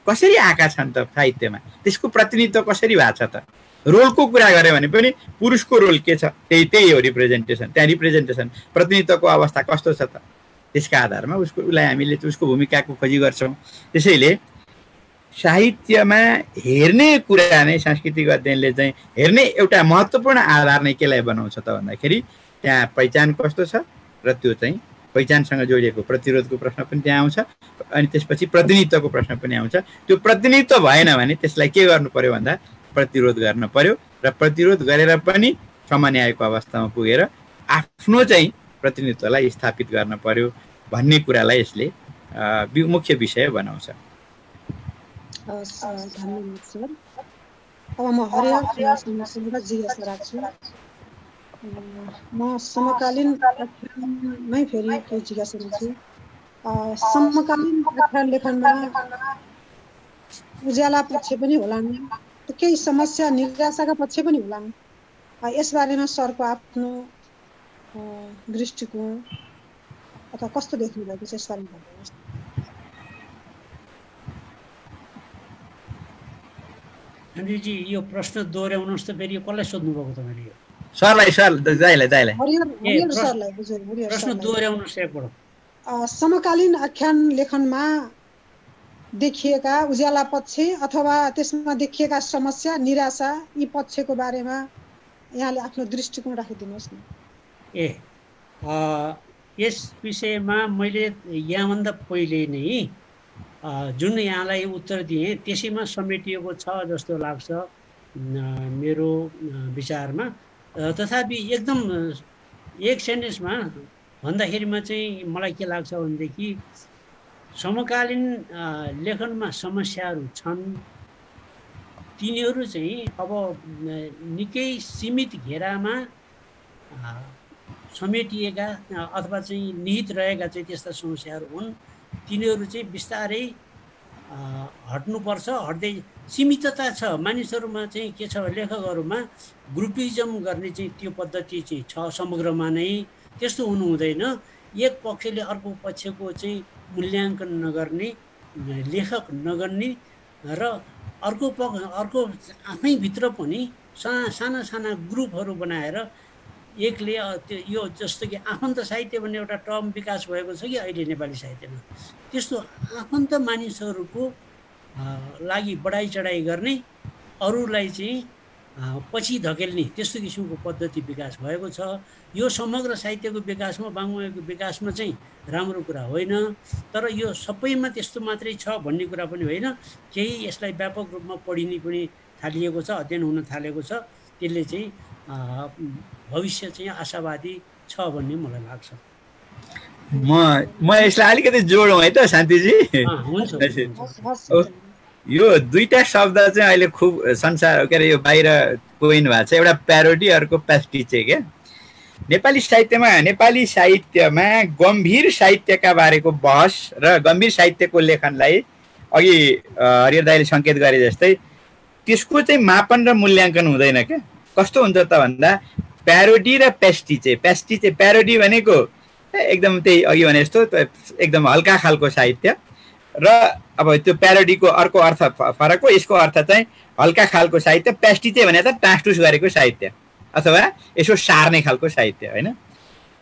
कसरी आएका छन् त साहित्यमा, त्यसको प्रतिनिधित्व कसरी भएको छ त। रोलको कुरा गऱ्यो भने पनि पुरुषको रोल के छ, त्यही हो रिप्रेजेन्टेसन। त्यहाँ रिप्रेजेन्टेसन प्रतिनिधित्वको अवस्था कस्तो छ त, त्यसका आधारमा उसलाई हामीले उसको भूमिकाको खोजी गर्छौँ। त्यसैले साहित्यमा हेर्ने कुरा नै, सांस्कृतिक अध्ययनले चाहिँ हेर्ने एउटा महत्त्वपूर्ण आधार नै केलाई बनाउँछ त भन्दाखेरि त्यहाँ पहिचान कस्तो छ र त्यो चाहिँ पहिचानसँग जोडिएको प्रतिरोधको प्रश्न पनि त्यहाँ आउँछ अनि त्यसपछि प्रतिनिधित्वको प्रश्न पनि आउँछ। त्यो प्रतिनिधित्व भएन भने त्यसलाई के गर्नु पर्यो भन्दा प्रतिरोध गर्न पर्यो र प्रतिरोध गरेर पनि समन्यायको अवस्थामा पुगेर आफ्नो चाहिँ प्रतिनिधित्वलाई स्थापित गर्न पर्यो भन्ने कुरालाई यसले मुख्य विषय बनाउँछ। धन्यवाद सर। अब म हरिहर समूहबाट जिज्ञासा राख्छु। म समकालीन आख्यानमै फेरि केही जिज्ञासा राख्छु। समकालीन आख्यान लेखनमा उज्याला पक्ष पनि होलान्, केही समस्या निराशाका पक्ष पनि होलान्। यसबारेमा सरको आफ्नो दृष्टिकोण अथवा कस्तो देख्नु भएको छ यसबारेमा भन्नुहोस्। अनिलजी यो प्रश्न दोहोऱ्याउनुहोस् त, फेरि यो कसलाई सोध्नु भएको तपाईँले? यो सरलाई प्रश्न दोहोऱ्याउनुहोस् एकपल्ट। समकालीन आख्यान लेखनमा देखिएका उज्याला पक्ष अथवा त्यसमा देखिएका समस्या निराशा यी पक्षको बारेमा यहाँले आफ्नो दृष्टिकोण राखिदिनुहोस् न। यस विषयमा मैले यहाँभन्दा पहिले नै जुन यहाँलाई उत्तर दिएँ त्यसैमा समेटिएको छ जस्तो लाग्छ मेरो विचारमा। तथापि एकदम एक सेन्टेन्समा भन्दाखेरिमा चाहिँ मलाई के लाग्छ भनेदेखि समकालीन लेखनमा समस्याहरू छन्, तिनीहरू चाहिँ अब निकै सीमित घेरामा समेटिएका अथवा चाहिँ निहित रहेका चाहिँ त्यस्ता समस्याहरू हुन्। तिनीहरू चाहिँ बिस्तारै हट्नुपर्छ, हट्दै सीमितता छ मानिसहरूमा चाहिँ के छ लेखकहरूमा ग्रुपिजम गर्ने चाहिँ त्यो पद्धति चाहिँ छ समग्रमा नै। त्यस्तो हुनु हुँदैन, एक पक्षले अर्को पक्षको चाहिँ मूल्याङ्कन नगर्ने, लेखक नगर्ने र अर्को आफैभित्र पनि साना साना ग्रुपहरू बनाएर एकले त्यो यो जस्तो कि आफन्त साहित्य भन्ने एउटा टर्म विकास भएको छ कि अहिले नेपाली साहित्यमा, त्यस्तो आफन्त मानिसहरूको लागि बढाइ चढाइ गर्ने, अरूलाई चाहिँ पछि धकेल्ने त्यस्तो किसिमको पद्धति विकास भएको छ। यो समग्र साहित्यको विकासमा, वाङ्मयको विकासमा चाहिँ राम्रो कुरा होइन, तर यो सबैमा त्यस्तो मात्रै छ भन्ने कुरा पनि होइन। केही यसलाई व्यापक रूपमा पढिने पनि थालिएको छ, अध्ययन हुन थालेको छ, त्यसले चाहिँ भविष्य चाहिँ आशावादी छ भन्ने मलाई लाग्छ। म यसलाई अलिकति जोडौँ है त शान्तिजी। यो दुईटा शब्द चाहिँ अहिले खुब संसार के अरे यो बाहिर कोइन भएको छ, एउटा प्यारोडी अर्को प्यास्टिचे क्या। नेपाली साहित्यमा गम्भीर साहित्यका बारेको बहस र गम्भीर साहित्यको लेखनलाई अघि हरिहर दाइले सङ्केत गरे जस्तै त्यसको चाहिँ मापन र मूल्याङ्कन हुँदैन क्या। कस्तो हुन्छ त भन्दा प्यारोडी र प्यास्टिचे प्यारोडी भनेको एकदम त्यही अघि भने जस्तो एकदम हल्का खालको साहित्य र अब त्यो प्यारोडीको अर्को अर्थ फरक हो, यसको अर्थ चाहिँ हल्का खालको साहित्य। प्यास्टिचे भने त टाँसटुस गरेको साहित्य अथवा यसो सार्ने खालको साहित्य होइन।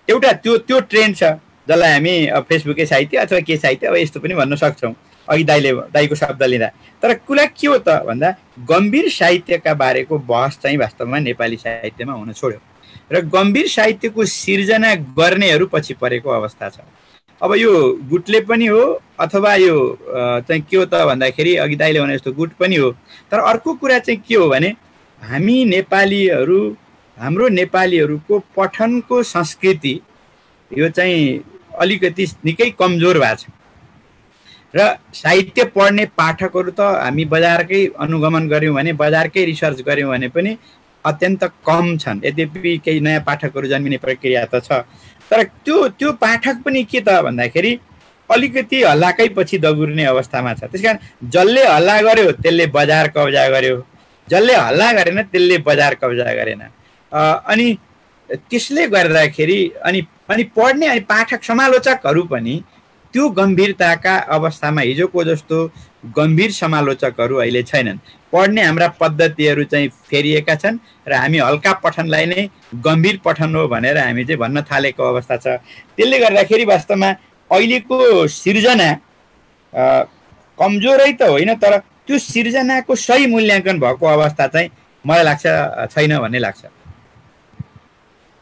एउटा त्यो ट्रेन्ड छ जसलाई हामी फेसबुकै साहित्य अथवा के साहित्य अब यस्तो पनि भन्न सक्छौँ अघि दाइको शब्द लिँदा। तर कुरा के हो त भन्दा गम्भीर साहित्यका बारेको बहस चाहिँ वास्तवमा नेपाली साहित्यमा हुन छोड्यो र गम्भीर साहित्यको सिर्जना गर्नेहरू पछि परेको अवस्था छ। अब यो गुटले पनि हो अथवा यो चाहिँ के हो त भन्दाखेरि अघि दाइले भने जस्तो गुट पनि हो। तर अर्को कुरा चाहिँ के हो भने हाम्रो नेपालीहरूको पठनको संस्कृति यो चाहिँ अलिकति निकै कमजोर भएको छ र साहित्य पढ्ने पाठकहरू त हामी बजारकै अनुगमन गऱ्यौँ भने, बजारकै रिसर्च गऱ्यौँ भने पनि अत्यन्त कम छन्। यद्यपि केही नयाँ पाठकहरू जन्मिने प्रक्रिया त छ, तर त्यो पाठक पनि के त भन्दाखेरि अलिकति हल्लाकै पछि दगुर्ने अवस्थामा छ। त्यसकारण जसले हल्ला गर्यो त्यसले बजार कब्जा गर्यो, जसले हल्ला गरेन त्यसले बजार कब्जा गरेन। अनि त्यसले गर्दाखेरि अनि पढ्ने अनि पाठक समालोचकहरू पनि त्यो गम्भीरताका अवस्थामा हिजोको जस्तो गम्भीर समालोचकहरू अहिले छैनन्। पढ्ने हाम्रा पद्धतिहरू चाहिँ फेरिएका छन् र हामी हल्का पठनलाई नै गम्भीर पठन हो भनेर हामी चाहिँ भन्न थालेको अवस्था छ। त्यसले गर्दाखेरि वास्तवमा अहिलेको सिर्जना कमजोरै त होइन, तर त्यो सिर्जनाको सही मूल्याङ्कन भएको अवस्था चाहिँ मलाई लाग्छ छैन भन्ने लाग्छ।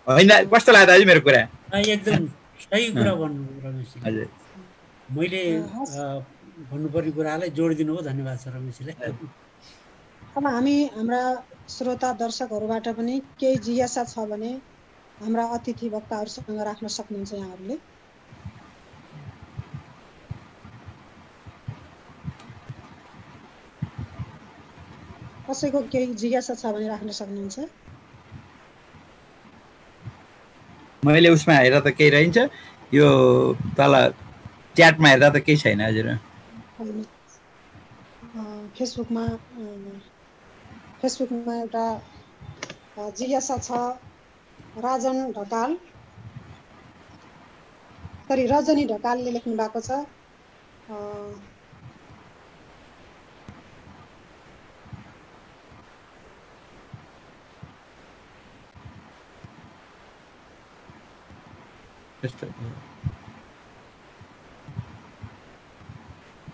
होइन कस्तो लाग्दा है मेरो कुरा? एकदम सही कुरा भन्नुभयो रमेशजी। हजुर, मैले भन्नुपर्ने कुरालाई जोडिदिनु हो, धन्यवाद छ रमेशजीलाई। अब हाम्रा श्रोता दर्शकहरूबाट पनि केही जिज्ञासा छ भने हाम्रा अतिथि वक्ताहरूसँग राख्न सक्नुहुन्छ यहाँहरूले। कसैको केही जिज्ञासा छ भने राख्न सक्नुहुन्छ। मैले उसमा हेर्दा त केही रहन्छ, यो तल च्याटमा हेर्दा त केही छैन। हजुर, फेसबुकमा एउटा जिज्ञासा छ राजन ढकाल, सरी रजनी ढकालले लेख्नु भएको छ।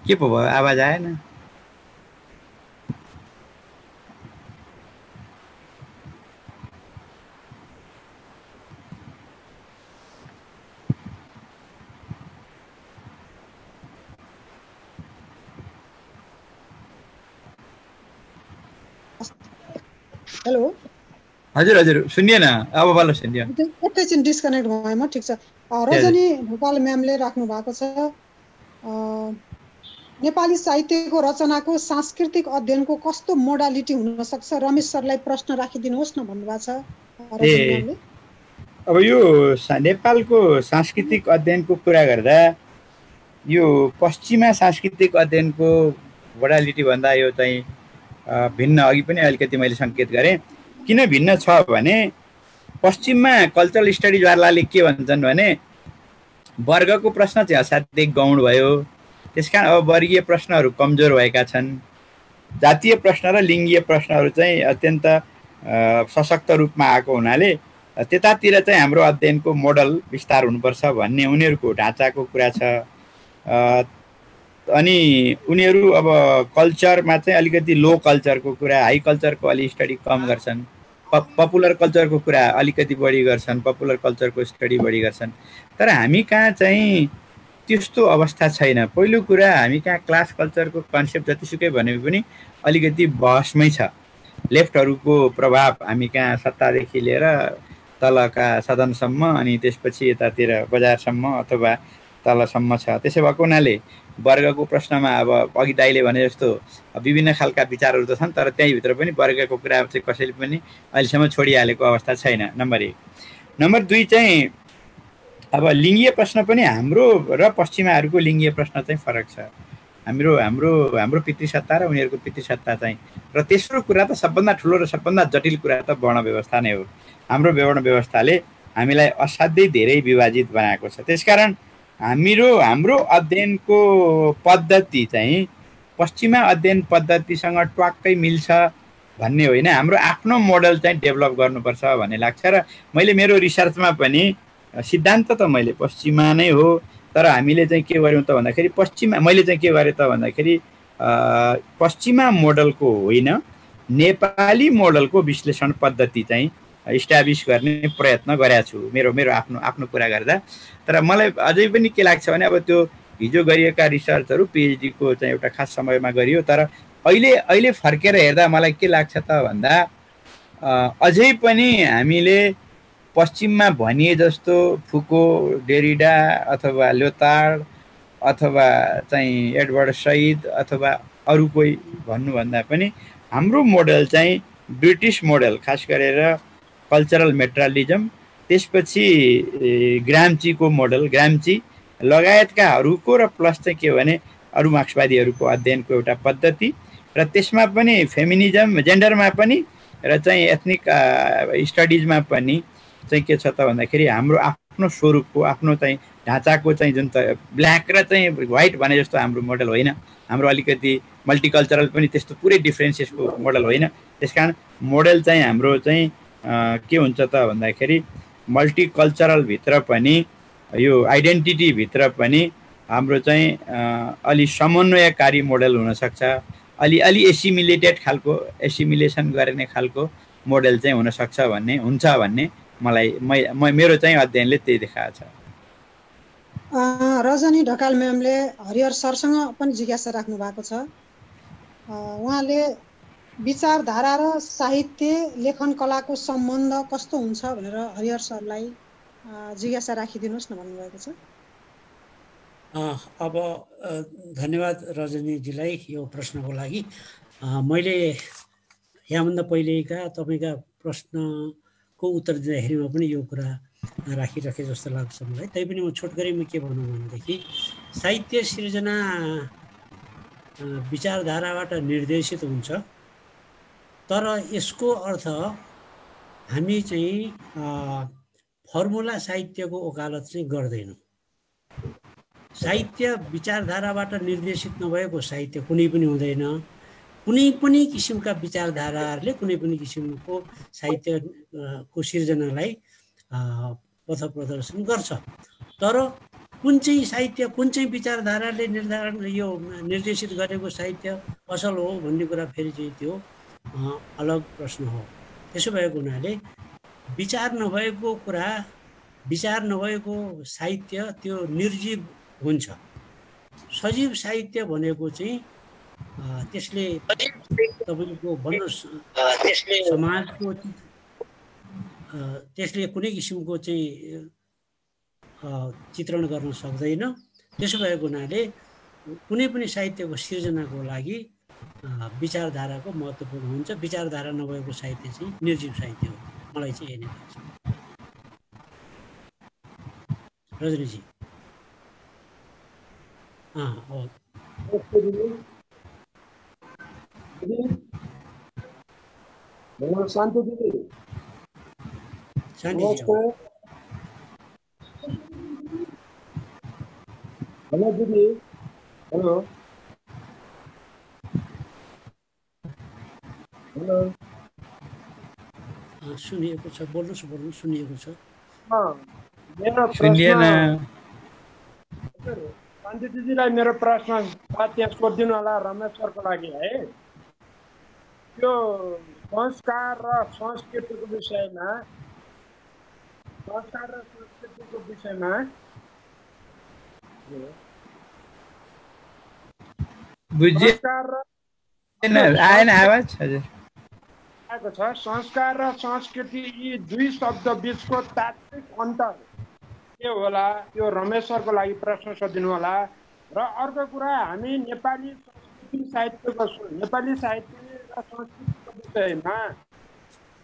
के पो भयो, आवाज आएन? हेलो, हजुर सुनिएन? अब बल्ल सुनियो। एकैछिन डिस्कनेक्ट भयो म। ठिक छ। रजनी ढकाल म्यामले राख्नु भएको छ नेपाली साहित्यको रचनाको सांस्कृतिक अध्ययनको कस्तो मोडालिटी हुन सक्छ? रमेश सरलाई प्रश्न राखिदिनुहोस् न भन्नुभएको छ रजनी म्यामले। अब यो नेपालको सांस्कृतिक अध्ययनको कुरा गर्दा यो पश्चिमा सांस्कृतिक अध्ययनको मोडालिटी भन्दा यो चाहिँ भिन्न, अघि पनि अलिकति मैले सङ्केत गरेँ। किन भिन्न छ भने पश्चिममा कल्चरल स्टडिजवालाले के भन्छन् भने वर्गको प्रश्न चाहिँ असाध्यै गौण भयो, त्यसकारण अब वर्गीय प्रश्नहरू कमजोर भएका छन्, जातीय प्रश्न र लिङ्गीय प्रश्नहरू चाहिँ अत्यन्त सशक्त रूपमा आएको हुनाले त्यतातिर चाहिँ हाम्रो अध्ययनको मोडल विस्तार हुनुपर्छ भन्ने उनीहरूको ढाँचाको कुरा छ। अनि उनीहरू अब कल्चरमा चाहिँ अलिकति लो कल्चरको कुरा, हाई कल्चरको अलि स्टडी कम गर्छन्, पपुलर कल्चरको कुरा अलिकति बढी गर्छन्, पपुलर कल्चरको स्टडी बढी गर्छन्। तर हामी कहाँ चाहिँ त्यस्तो अवस्था छैन। पहिलो कुरा हामी कहाँ क्लास कल्चरको कन्सेप्ट जतिसुकै भने पनि अलिकति बहसमै छ। लेफ्टहरूको प्रभाव हामी कहाँ सत्तादेखि लिएर तलका सदनसम्म अनि त्यसपछि यतातिर बजारसम्म अथवा तलसम्म छ। त्यसो भएको हुनाले वर्गको प्रश्नमा अब अघि दाइले भने जस्तो विभिन्न खालका विचारहरू त छन्, तर त्यहीँभित्र पनि वर्गको कुरा चाहिँ कसैले पनि अहिलेसम्म छोडिहालेको अवस्था छैन, नम्बर 1। नम्बर 2 चाहिँ अब लिङ्गीय प्रश्न पनि हाम्रो र पश्चिमाहरूको लिङ्गीय प्रश्न चाहिँ फरक छ। हाम्रो पितृसत्ता र उनीहरूको पितृसत्ता चाहिँ। र तेस्रो कुरा त सबभन्दा ठुलो र सबभन्दा जटिल कुरा त वर्ण व्यवस्था नै हो। हाम्रो वर्ण व्यवस्थाले हामीलाई असाध्यै धेरै विभाजित बनाएको छ। त्यसकारण हाम्रो अध्ययनको पद्धति चाहिँ पश्चिमा अध्ययन पद्धतिसँग ट्वाक्कै मिल्छ भन्ने होइन, हाम्रो आफ्नो मोडल चाहिँ डेभलप गर्नुपर्छ भन्ने लाग्छ। र मैले मेरो रिसर्चमा पनि सिद्धान्त त मैले पश्चिमा नै हो, तर हामीले चाहिँ के गर्यौँ त भन्दाखेरि मैले चाहिँ के गरेँ त भन्दाखेरि पश्चिमा मोडलको होइन, नेपाली मोडलको विश्लेषण पद्धति चाहिँ इस्टाब्लिस गर्ने प्रयत्न गरेको छु मेरो आफ्नो कुरा गर्दा। तर मलाई अझै पनि के लाग्छ भने अब त्यो हिजो गरिएका रिसर्चहरू पिएचडीको चाहिँ एउटा खास समयमा गरियो, तर अहिले फर्केर हेर्दा मलाई के लाग्छ त भन्दा अझै पनि हामीले पश्चिममा भनिए जस्तो फुको, डेरिडा अथवा ल्योतार्ड अथवा चाहिँ एडवर्ड सइद अथवा अरू कोही भन्नुभन्दा पनि हाम्रो मोडल चाहिँ ब्रिटिस मोडल, खास गरेर कल्चरल मेट्रलिजम, त्यसपछि ग्राम्चीको मोडल, ग्राम्ची लगायतकाहरूको र प्लस चाहिँ के भने अरू मार्क्सवादीहरूको अध्ययनको एउटा पद्धति, र त्यसमा पनि फेमिनिजम, जेन्डरमा पनि र चाहिँ एथनिक स्टडिजमा पनि चाहिँ के छ त भन्दाखेरि हाम्रो आफ्नो स्वरूपको, आफ्नो चाहिँ ढाँचाको चाहिँ जुन त ब्ल्याक र चाहिँ व्हाइट भने जस्तो हाम्रो मोडल होइन। हाम्रो अलिकति मल्टिकल्चरल पनि त्यस्तो पुरै डिफ्रेन्सेसको मोडल होइन। त्यसकारण मोडल चाहिँ हाम्रो चाहिँ के हुन्छ त भन्दाखेरि मल्टिकल्चरलभित्र पनि यो आइडेन्टिटीभित्र पनि हाम्रो चाहिँ अलि समन्वयकारी मोडल हुनसक्छ, अलि एसिमिलेटेड खालको, एसिमिलेसन गर्ने खालको मोडल चाहिँ हुनसक्छ भन्ने हुन्छ भन्ने मलाई मेरो चाहिँ अध्ययनले त्यही देखाएको छ। रजनी ढकाल म्यामले हरिहर सरसँग पनि जिज्ञासा राख्नु भएको छ। उहाँले विचारधारा र साहित्य लेखन कलाको सम्बन्ध कस्तो हुन्छ भनेर हरिहर सरलाई जिज्ञासा राखिदिनुहोस् न भन्नुभएको छ। अब धन्यवाद रजनीजीलाई यो प्रश्नको लागि। मैले यहाँभन्दा पहिलेका तपाईँका प्रश्नको उत्तर दिँदाखेरिमा पनि यो कुरा राखिराखेँ जस्तो लाग्छ मलाई। तैपनि म छोटकरीमा के भनौँ भनेदेखि साहित्य सिर्जना विचारधाराबाट निर्देशित हुन्छ, तर यसको अर्थ हामी चाहिँ फर्मुला साहित्यको वकालत चाहिँ गर्दैनौँ। साहित्य विचारधाराबाट निर्देशित नभएको साहित्य कुनै पनि हुँदैन। कुनै पनि किसिमका विचारधाराहरूले कुनै पनि किसिमको साहित्यको सिर्जनालाई पथ प्रदर्शन गर्छ, तर कुन चाहिँ साहित्य, कुन चाहिँ विचारधाराले निर्देशित गरेको साहित्य असल हो भन्ने कुरा फेरि चाहिँ त्यो अलग प्रश्न हो। त्यसो भएको हुनाले विचार नभएको कुरा, विचार नभएको साहित्य त्यो निर्जीव हुन्छ। सजीव साहित्य भनेको चाहिँ त्यसले तपाईँको भन्नुहोस् समाजको, त्यसले कुनै किसिमको चाहिँ चित्रण गर्न सक्दैन। त्यसो भएको हुनाले कुनै पनि साहित्यको सिर्जनाको लागि विचारधाराको महत्त्वपूर्ण हुन्छ। विचारधारा नभएको साहित्य चाहिँ निर्जीव साहित्य हो। मलाई चाहिँ यही नै लाग्छ। रजनीजी। हो हेलो शान्ति दिदी शान्तिजी हो। नमस्ते। हेलो दिदी हेलो हेलो सुनिएको छ, बोल्नुहोस् सुनिएको छ। मेरो सुनिएन। प्रश्न शान्ति दिदीलाई मेरो प्रश्न त्यहाँ सोधिदिनु होला रमेश सरको लागि है। त्यो संस्कार र संस्कृतिको विषयमा बुझिएन, संस्कार र आएन आवाज? हजुर आएको छ। संस्कार र संस्कृति यी दुई शब्द बीचको तात्विक अन्तर के होला, यो रमेश सरको लागि प्रश्न सोधिदिनु होला। र अर्को कुरा, हामी नेपाली संस्कृति साहित्यको नेपाली साहित्य र संस्कृतिको विषयमा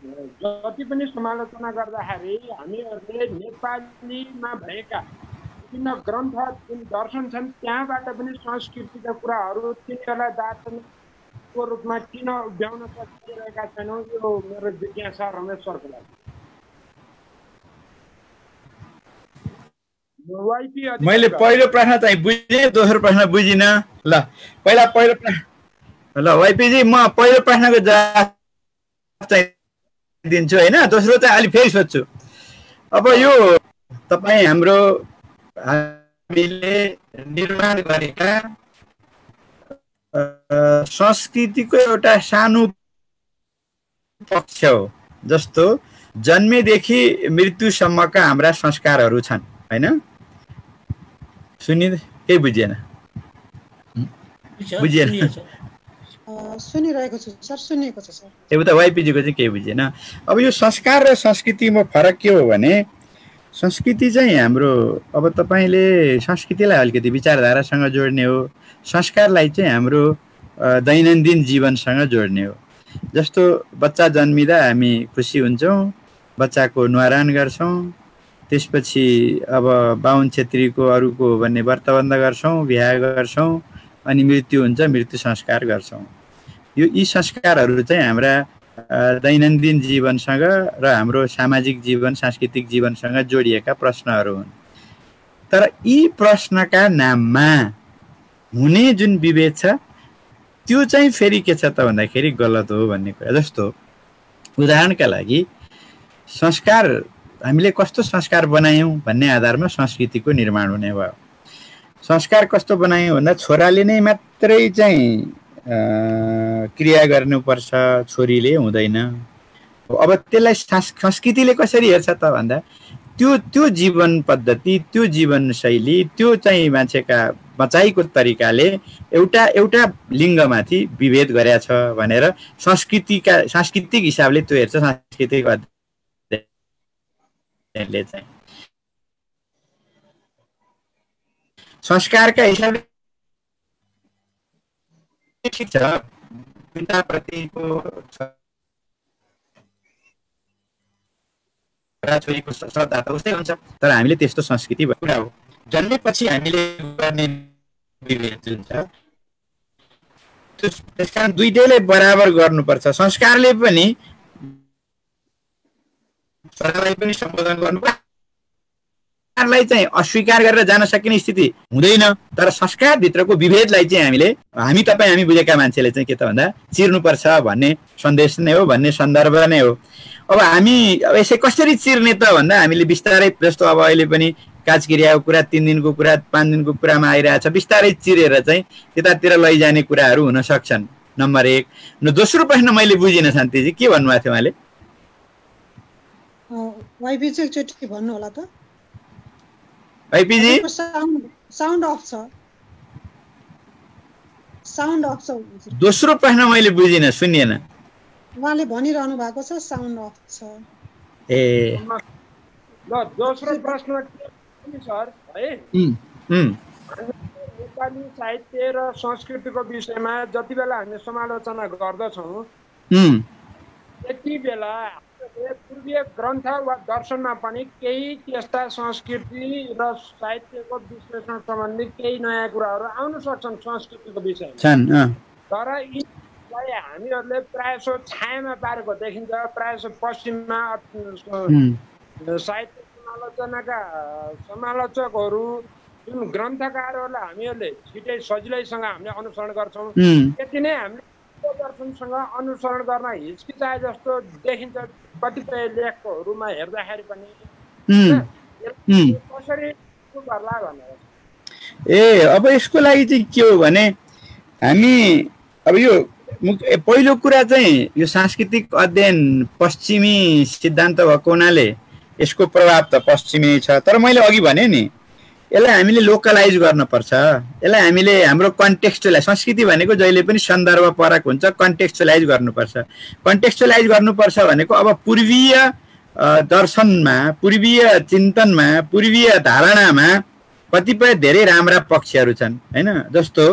जति पनि समालोचना गर्दाखेरि हामीहरूले नेपालीमा भएका विभिन्न ग्रन्थ जुन दर्शन छन् त्यहाँबाट पनि संस्कृतिका कुराहरू तिनीहरूलाई दार्शनिकको रूपमा किन उभ्याउन सकिरहेका छैनौँ, यो मेरो जिज्ञासा रमेश सरको लागि। मैले पहिलो प्रश्न चाहिँ बुझेँ, दोस्रो प्रश्न बुझिनँ। ल पहिलो प्रश्न, ल वाइपीजी म पहिलो प्रश्नको जवाफ चाहिँ दिन्छु होइन, दोस्रो चाहिँ अलि फेरि सोध्छु। अब यो तपाईँ हाम्रो हामीले निर्माण गरेका संस्कृतिको एउटा सानो पक्ष हो, जस्तो जन्मेदेखि मृत्युसम्मका हाम्रा संस्कारहरू छन् होइन। केही बुझिएन? सुनिरहेको छु सर, सुनिएको छ सर। त्यो त वाइपीजीको चाहिँ केही बुझिएन। अब यो संस्कार र संस्कृतिमा फरक के हो भने, संस्कृति चाहिँ हाम्रो, अब तपाईँले संस्कृतिलाई अलिकति विचारधारासँग जोड्ने हो, संस्कारलाई चाहिँ हाम्रो दैनन्दिन जीवनसँग जोड्ने हो। जस्तो बच्चा जन्मिँदा हामी खुसी हुन्छौँ, बच्चाको न्वारान गर्छौँ, त्यसपछि अब बाहुन छेत्रीको अरूको भन्ने व्रतबन्ध गर्छौँ, बिहा गर्छौँ, अनि मृत्यु हुन्छ, मृत्यु संस्कार गर्छौँ। यी संस्कारहरू चाहिँ हाम्रा दैनन्दिन जीवनसँग र हाम्रो सामाजिक जीवन सांस्कृतिक जीवनसँग जोडिएका प्रश्नहरू हुन्। तर यी प्रश्नका नाममा हुने जुन विभेद छ त्यो चाहिँ फेरि के छ त भन्दाखेरि गलत हो भन्ने कुरा। जस्तो उदाहरणका लागि संस्कार, हामीले कस्तो संस्कार बनायौँ भन्ने आधारमा संस्कृतिको निर्माण हुने भयो। संस्कार कस्तो बनायौँ भन्दा छोराले नै मात्रै चाहिँ क्रिया गर्नुपर्छ, छोरीले हुँदैन। अब त्यसलाई संस्कृतिले कसरी हेर्छ त भन्दा त्यो जीवन पद्धति, त्यो जीवन शैली, त्यो चाहिँ मान्छेका बचाइको तरिकाले एउटा लिङ्गमाथि विभेद गरेको छ भनेर सांस्कृतिक हिसाबले त्यो हेर्छ। सांस्कृतिक अध्ययनले चाहिँ संस्कारका हिसाबले ठिक छ, पिताप्रतिको छोरीको श्रद्धा त उस्तै हुन्छ, तर हामीले त्यस्तो संस्कृति भएको कुरा हो। जन्मेपछि हामीले गर्ने विभेद जुन छ त्यस कारण दुईटैले बराबर गर्नुपर्छ। संस्कारले पनि छोरालाई पनि सम्बोधन गर्नुपर्छ, संस्कारलाई चाहिँ अस्वीकार गरेर जान सकिने स्थिति हुँदैन। तर संस्कारभित्रको विभेदलाई चाहिँ हामी बुझेका मान्छेले चाहिँ के त भन्दा चिर्नुपर्छ भन्ने सन्देश नै हो, भन्ने सन्दर्भ नै हो। अब हामी यसै कसरी चिर्ने त भन्दा हामीले बिस्तारै, जस्तो अब अहिले पनि काजक्रियाको कुरा 3 दिनको कुरा 5 दिनको कुरामा आइरहेछ, बिस्तारै चिरेर चाहिँ त्यतातिर लैजाने कुराहरू हुन सक्छन्। नम्बर 1। दोस्रो प्रश्न मैले बुझिनँ शान्तिजी, के भन्नुभएको थियो उहाँले? वाइपीजी एकचोटि भन्नु होला त। वाइपीजी साउन्ड अफ छ, साउन्ड अफ छ। दोस्रो प्रश्न मैले बुझिनँ, सुनिएन। उहाँले भनिरहनु भएको छ साउन्ड अफ छ। ए ल दोस्रो प्रश्न के नि सर है, नेपाली साहित्य र संस्कृतिको विषयमा जति बेला हामी समालोचना गर्दछौँ त्यति बेला हामीले पूर्वीय ग्रन्थ वा दर्शनमा पनि केही त्यस्ता संस्कृति र साहित्यको विश्लेषण सम्बन्धी केही नयाँ कुराहरू आउन सक्छन् संस्कृतिको विषयमा, तर यिनलाई हामीहरूले प्रायः छायामा पारेको देखिन्छ। प्रायः पश्चिममा साहित्य समालोचकहरू जुन ग्रन्थकारहरूलाई हामीहरूले छिटै सजिलैसँग हामीले अनुसरण गर्छौँ, त्यति नै हामीले दर्शनसँग अनुसरण गर्न हिचकिचाए जस्तो देखिन्छ कतिपय लेखहरूमा हेर्दाखेरि पनि। कसरी गर्ला भनेर अब यसको लागि चाहिँ के हो भने हामी अब यो पहिलो कुरा चाहिँ यो सांस्कृतिक अध्ययन पश्चिमी सिद्धान्त भएको हुनाले यसको प्रभाव त पश्चिमी छ, तर मैले अघि भने नि यसलाई हामीले लोकलाइज गर्नुपर्छ। यसलाई हामीले हाम्रो कन्टेक्स्चुअलाइज, संस्कृति भनेको जहिले पनि सन्दर्भ परक हुन्छ, कन्टेक्स्चुअलाइज गर्नुपर्छ। कन्टेक्स्चुअलाइज गर्नुपर्छ भनेको अब पूर्वीय दर्शनमा, पूर्वीय चिन्तनमा, पूर्वीय धारणामा कतिपय धेरै राम्रा पक्षहरू छन् हैन। जस्तो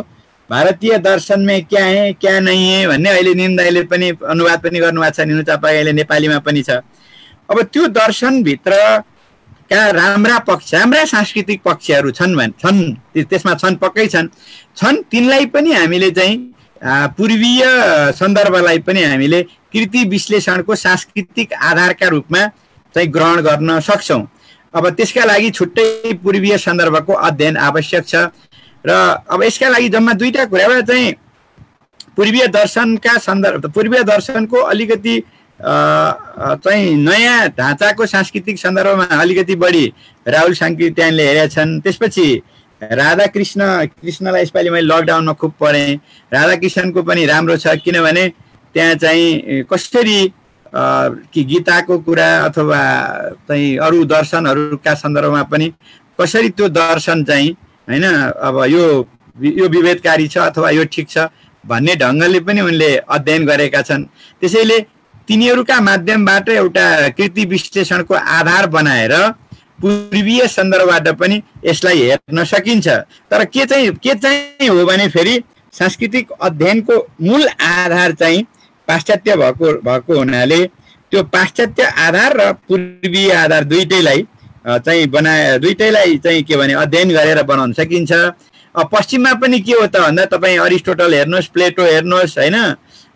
भारतीय दर्शन में क्या है क्या नहीं है भन्ने अहिले निन्दाले पनि अनुवाद पनि गर्नुभएको छ, निनु चापागाईले नेपालीमा पनि छ। अब त्यो दर्शनभित्र का राम्रा पक्ष, राम्रा सांस्कृतिक पक्षहरू छन् त्यसमा छन्, पक्कै छन्। तिनलाई पनि हामीले चाहिँ पूर्वीय सन्दर्भलाई पनि हामीले कृति विश्लेषणको सांस्कृतिक आधारका रूपमा चाहिँ ग्रहण गर्न सक्छौं। अब त्यसका लागि छुट्टै पूर्वीय सन्दर्भको अध्ययन आवश्यक छ। र अब यसका लागि जम्मा दुईटा कुरा, एउटा चाहिँ पूर्वीय दर्शनका सन्दर्भ, पूर्वीय दर्शनको अलिकति चाहिँ नयाँ ढाँचाको सांस्कृतिक सन्दर्भमा अलिकति बढी राहुल साङ्कृत्यायनले हेरेका छन्। त्यसपछि कृष्णलाई यसपालि मैले लकडाउनमा खुब पढेँ। राधाकृष्णनको पनि राम्रो छ, किनभने त्यहाँ चाहिँ कसरी कि गीताको कुरा अथवा चाहिँ अरू दर्शनहरूका सन्दर्भमा पनि कसरी त्यो दर्शन चाहिँ हैन अब यो विभेदकारी छ अथवा यो ठिक छ भन्ने ढङ्गले पनि उनले अध्ययन गरेका छन्। त्यसैले तिनीहरूका माध्यमबाट एउटा कृति विश्लेषणको आधार बनाएर पूर्वीय सन्दर्भबाट पनि यसलाई हेर्न सकिन्छ। तर के चाहिँ हो भने फेरि सांस्कृतिक अध्ययनको मूल आधार चाहिँ पाश्चात्य भएको हुनाले त्यो पाश्चात्य आधार र पूर्वीय आधार दुईटैलाई चाहिँ के भने अध्ययन गरेर बनाउन सकिन्छ। पश्चिममा पनि के हो त भन्दा तपाईँ अरिस्टोटल हेर्नुहोस्, प्लेटो हेर्नुहोस् हैन,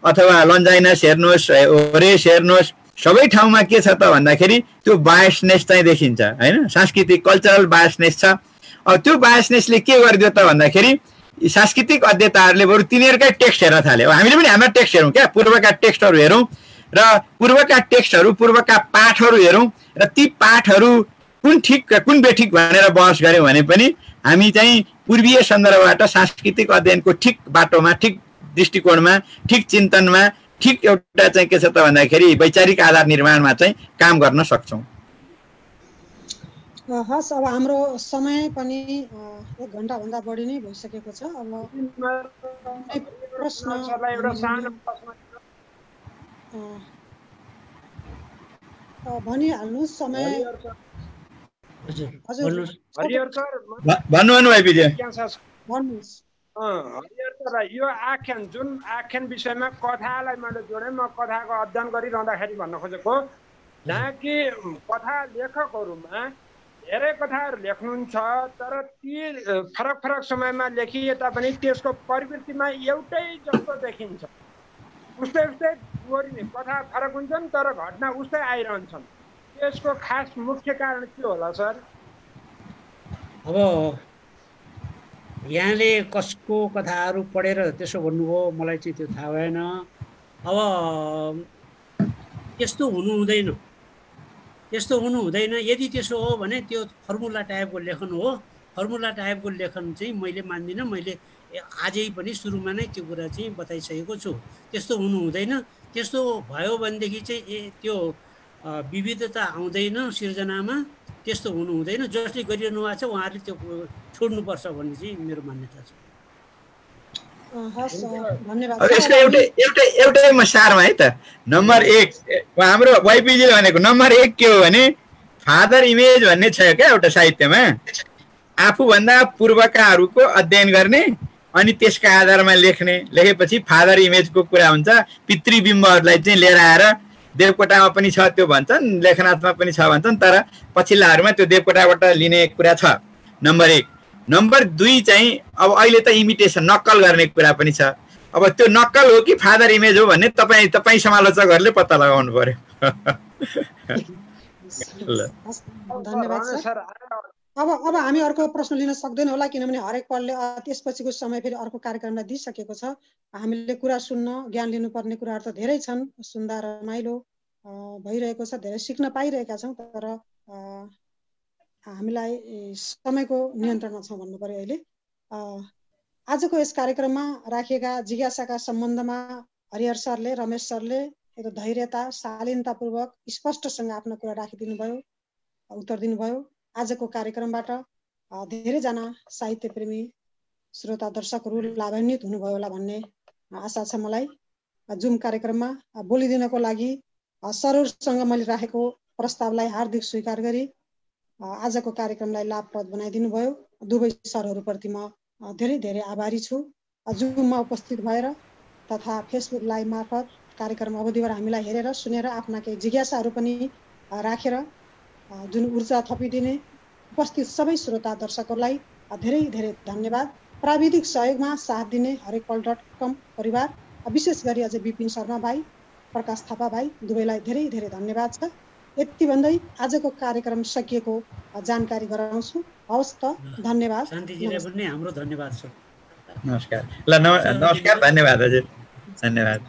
अथवा लन्जाइनस हेर्नुहोस्, होरेस हेर्नुहोस्, सबै ठाउँमा के छ त भन्दाखेरि त्यो बायसनेस चाहिँ देखिन्छ हैन, सांस्कृतिक कल्चरल बायसनेस छ। अब त्यो बायसनेसले के गरिदियो त भन्दाखेरि सांस्कृतिक अध्येताहरूले बरु तिनीहरूकै टेक्स्ट हेर्न थाले। अब हामीले पनि हाम्रो टेक्स्ट हेरौँ क्या, पूर्वका टेक्स्टहरू हेरौँ र पूर्वका टेक्स्टहरू, पूर्वका पाठहरू हेरौँ र ती पाठहरू कुन ठिक कुन बेठिक भनेर बहस गऱ्यौँ भने पनि हामी चाहिँ पूर्वीय सन्दर्भबाट सांस्कृतिक अध्ययनको ठिक बाटोमा, ठिक दृष्टिकोणमा, ठिक चिन्तनमा, ठिक एउटा चाहिँ के छ त भन्दाखेरि वैचारिक आधार निर्माणमा चाहिँ काम गर्न सक्छौँ। हस्, अब हाम्रो समय पनि 1 घण्टाभन्दा बढी नै भइसकेको छ। अब प्रश्न भनिहाल्नु समय। हजुर भन्नु भाइपिजे भन्नुस्। हरिहर सर, यो आख्यान जुन आख्यान विषयमा कथालाई मैले जोडेँ, म कथाको अध्ययन गरिरहँदाखेरि भन्न खोजेको जहाँ कि कथा लेखकहरूमा धेरै कथाहरू लेख्नुहुन्छ, तर ती फरक फरक समयमा लेखिए तापनि त्यसको प्रवृत्तिमा एउटै जस्तो देखिन्छ। उस्तै कथा फरक हुन्छन् तर घटना उस्तै आइरहन्छन्। त्यसको खास मुख्य कारण के होला सर? अब यहाँले कसको कथाहरू पढेर त्यसो भन्नुभयो मलाई चाहिँ त्यो थाहा भएन। अब त्यस्तो हुनु हुँदैन। यदि त्यसो हो भने त्यो फर्मुला टाइपको लेखन हो। फर्मुला टाइपको लेखन चाहिँ मैले मान्दिनँ। मैले आजै पनि सुरुमा नै त्यो कुरा चाहिँ बताइसकेको छु। त्यस्तो हुनु हुँदैन। त्यस्तो भयो भनेदेखि चाहिँ त्यो विविधता आउँदैन सिर्जनामा। त्यस्तो हुनु हुँदैन। जसले गरिरहनु भएको छ उहाँहरूले त्यो छोड्नुपर्छ भन्ने चाहिँ मेरो मान्यता छ। यसको एउटै म सारमा है त। नम्बर 1 हाम्रो वाइपीजीले भनेको नम्बर 1 के हो भने फादर इमेज भन्ने छ क्या एउटा साहित्यमा। आफूभन्दा पूर्वकाहरूको अध्ययन गर्ने अनि त्यसका आधारमा लेखेपछि फादर इमेजको कुरा हुन्छ। पितृबिम्बहरूलाई चाहिँ लिएर आएर देवकोटामा पनि छ त्यो भन्छन्, लेखनाथमा पनि छ भन्छन्, तर पछिल्लाहरूमा त्यो देवकोटाबाट लिने कुरा छ, नम्बर 1। नम्बर 2 चाहिँ अब अहिले त इमिटेसन, नक्कल गर्ने कुरा पनि छ। अब त्यो नक्कल हो कि फादर इमेज हो भन्ने तपाईँ समालोचकहरूले पत्ता लगाउनु पर्यो। धन्यवाद सर। अब हामी अर्को प्रश्न लिन सक्दैनौँ होला, किनभने हरेक पलले त्यसपछिको समय फेरि अर्को कार्यक्रमलाई दिइसकेको छ। हामीले कुरा सुन्न, ज्ञान लिनुपर्ने कुराहरू त धेरै छन्, सुन्दा रमाइलो भइरहेको छ, धेरै सिक्न पाइरहेका छौँ, तर हामीलाई समयको नियन्त्रणमा छौँ भन्नु पर्यो अहिले। आजको यस कार्यक्रममा राखिएका जिज्ञासाका सम्बन्धमा हरिहर सरले, रमेश सरले एउटा धैर्यता, शालीनतापूर्वक स्पष्टसँग आफ्नो कुरा राखिदिनु भयो, उत्तर दिनुभयो। आजको कार्यक्रमबाट धेरैजना साहित्य प्रेमी श्रोता दर्शकहरू लाभान्वित हुनुभयो होला भन्ने आशा छ मलाई। जुम कार्यक्रममा बोलिदिनको लागि सरहरूसँग मैले राखेको प्रस्तावलाई हार्दिक स्वीकार गरी आजको कार्यक्रमलाई लाभप्रद बनाइदिनु भयो। दुवै सरहरूप्रति म धेरै धेरै आभारी छु। जुममा उपस्थित भएर तथा फेसबुक लाइभ मार्फत कार्यक्रम अवधिभर हामीलाई हेरेर सुनेर आफ्ना केही जिज्ञासाहरू पनि राखेर जुन ऊर्जा थपिदिने उपस्थित सबै श्रोता दर्शकहरूलाई धेरै धेरै धन्यवाद। प्राविधिक सहयोगमा साथ दिने हरेकपल.com परिवार, विशेष गरी अझै विपिन शर्मा भाइ, प्रकाश थापा भाइ, दुवैलाई धेरै धेरै धन्यवाद छ। यति भन्दै आजको कार्यक्रम सकिएको जानकारी गराउँछु। हवस् त, धन्यवाद। शान्तिजीलाई पनि हाम्रो धन्यवाद छ। नमस्कार। ल नमस्कार, धन्यवाद हजुर, धन्यवाद।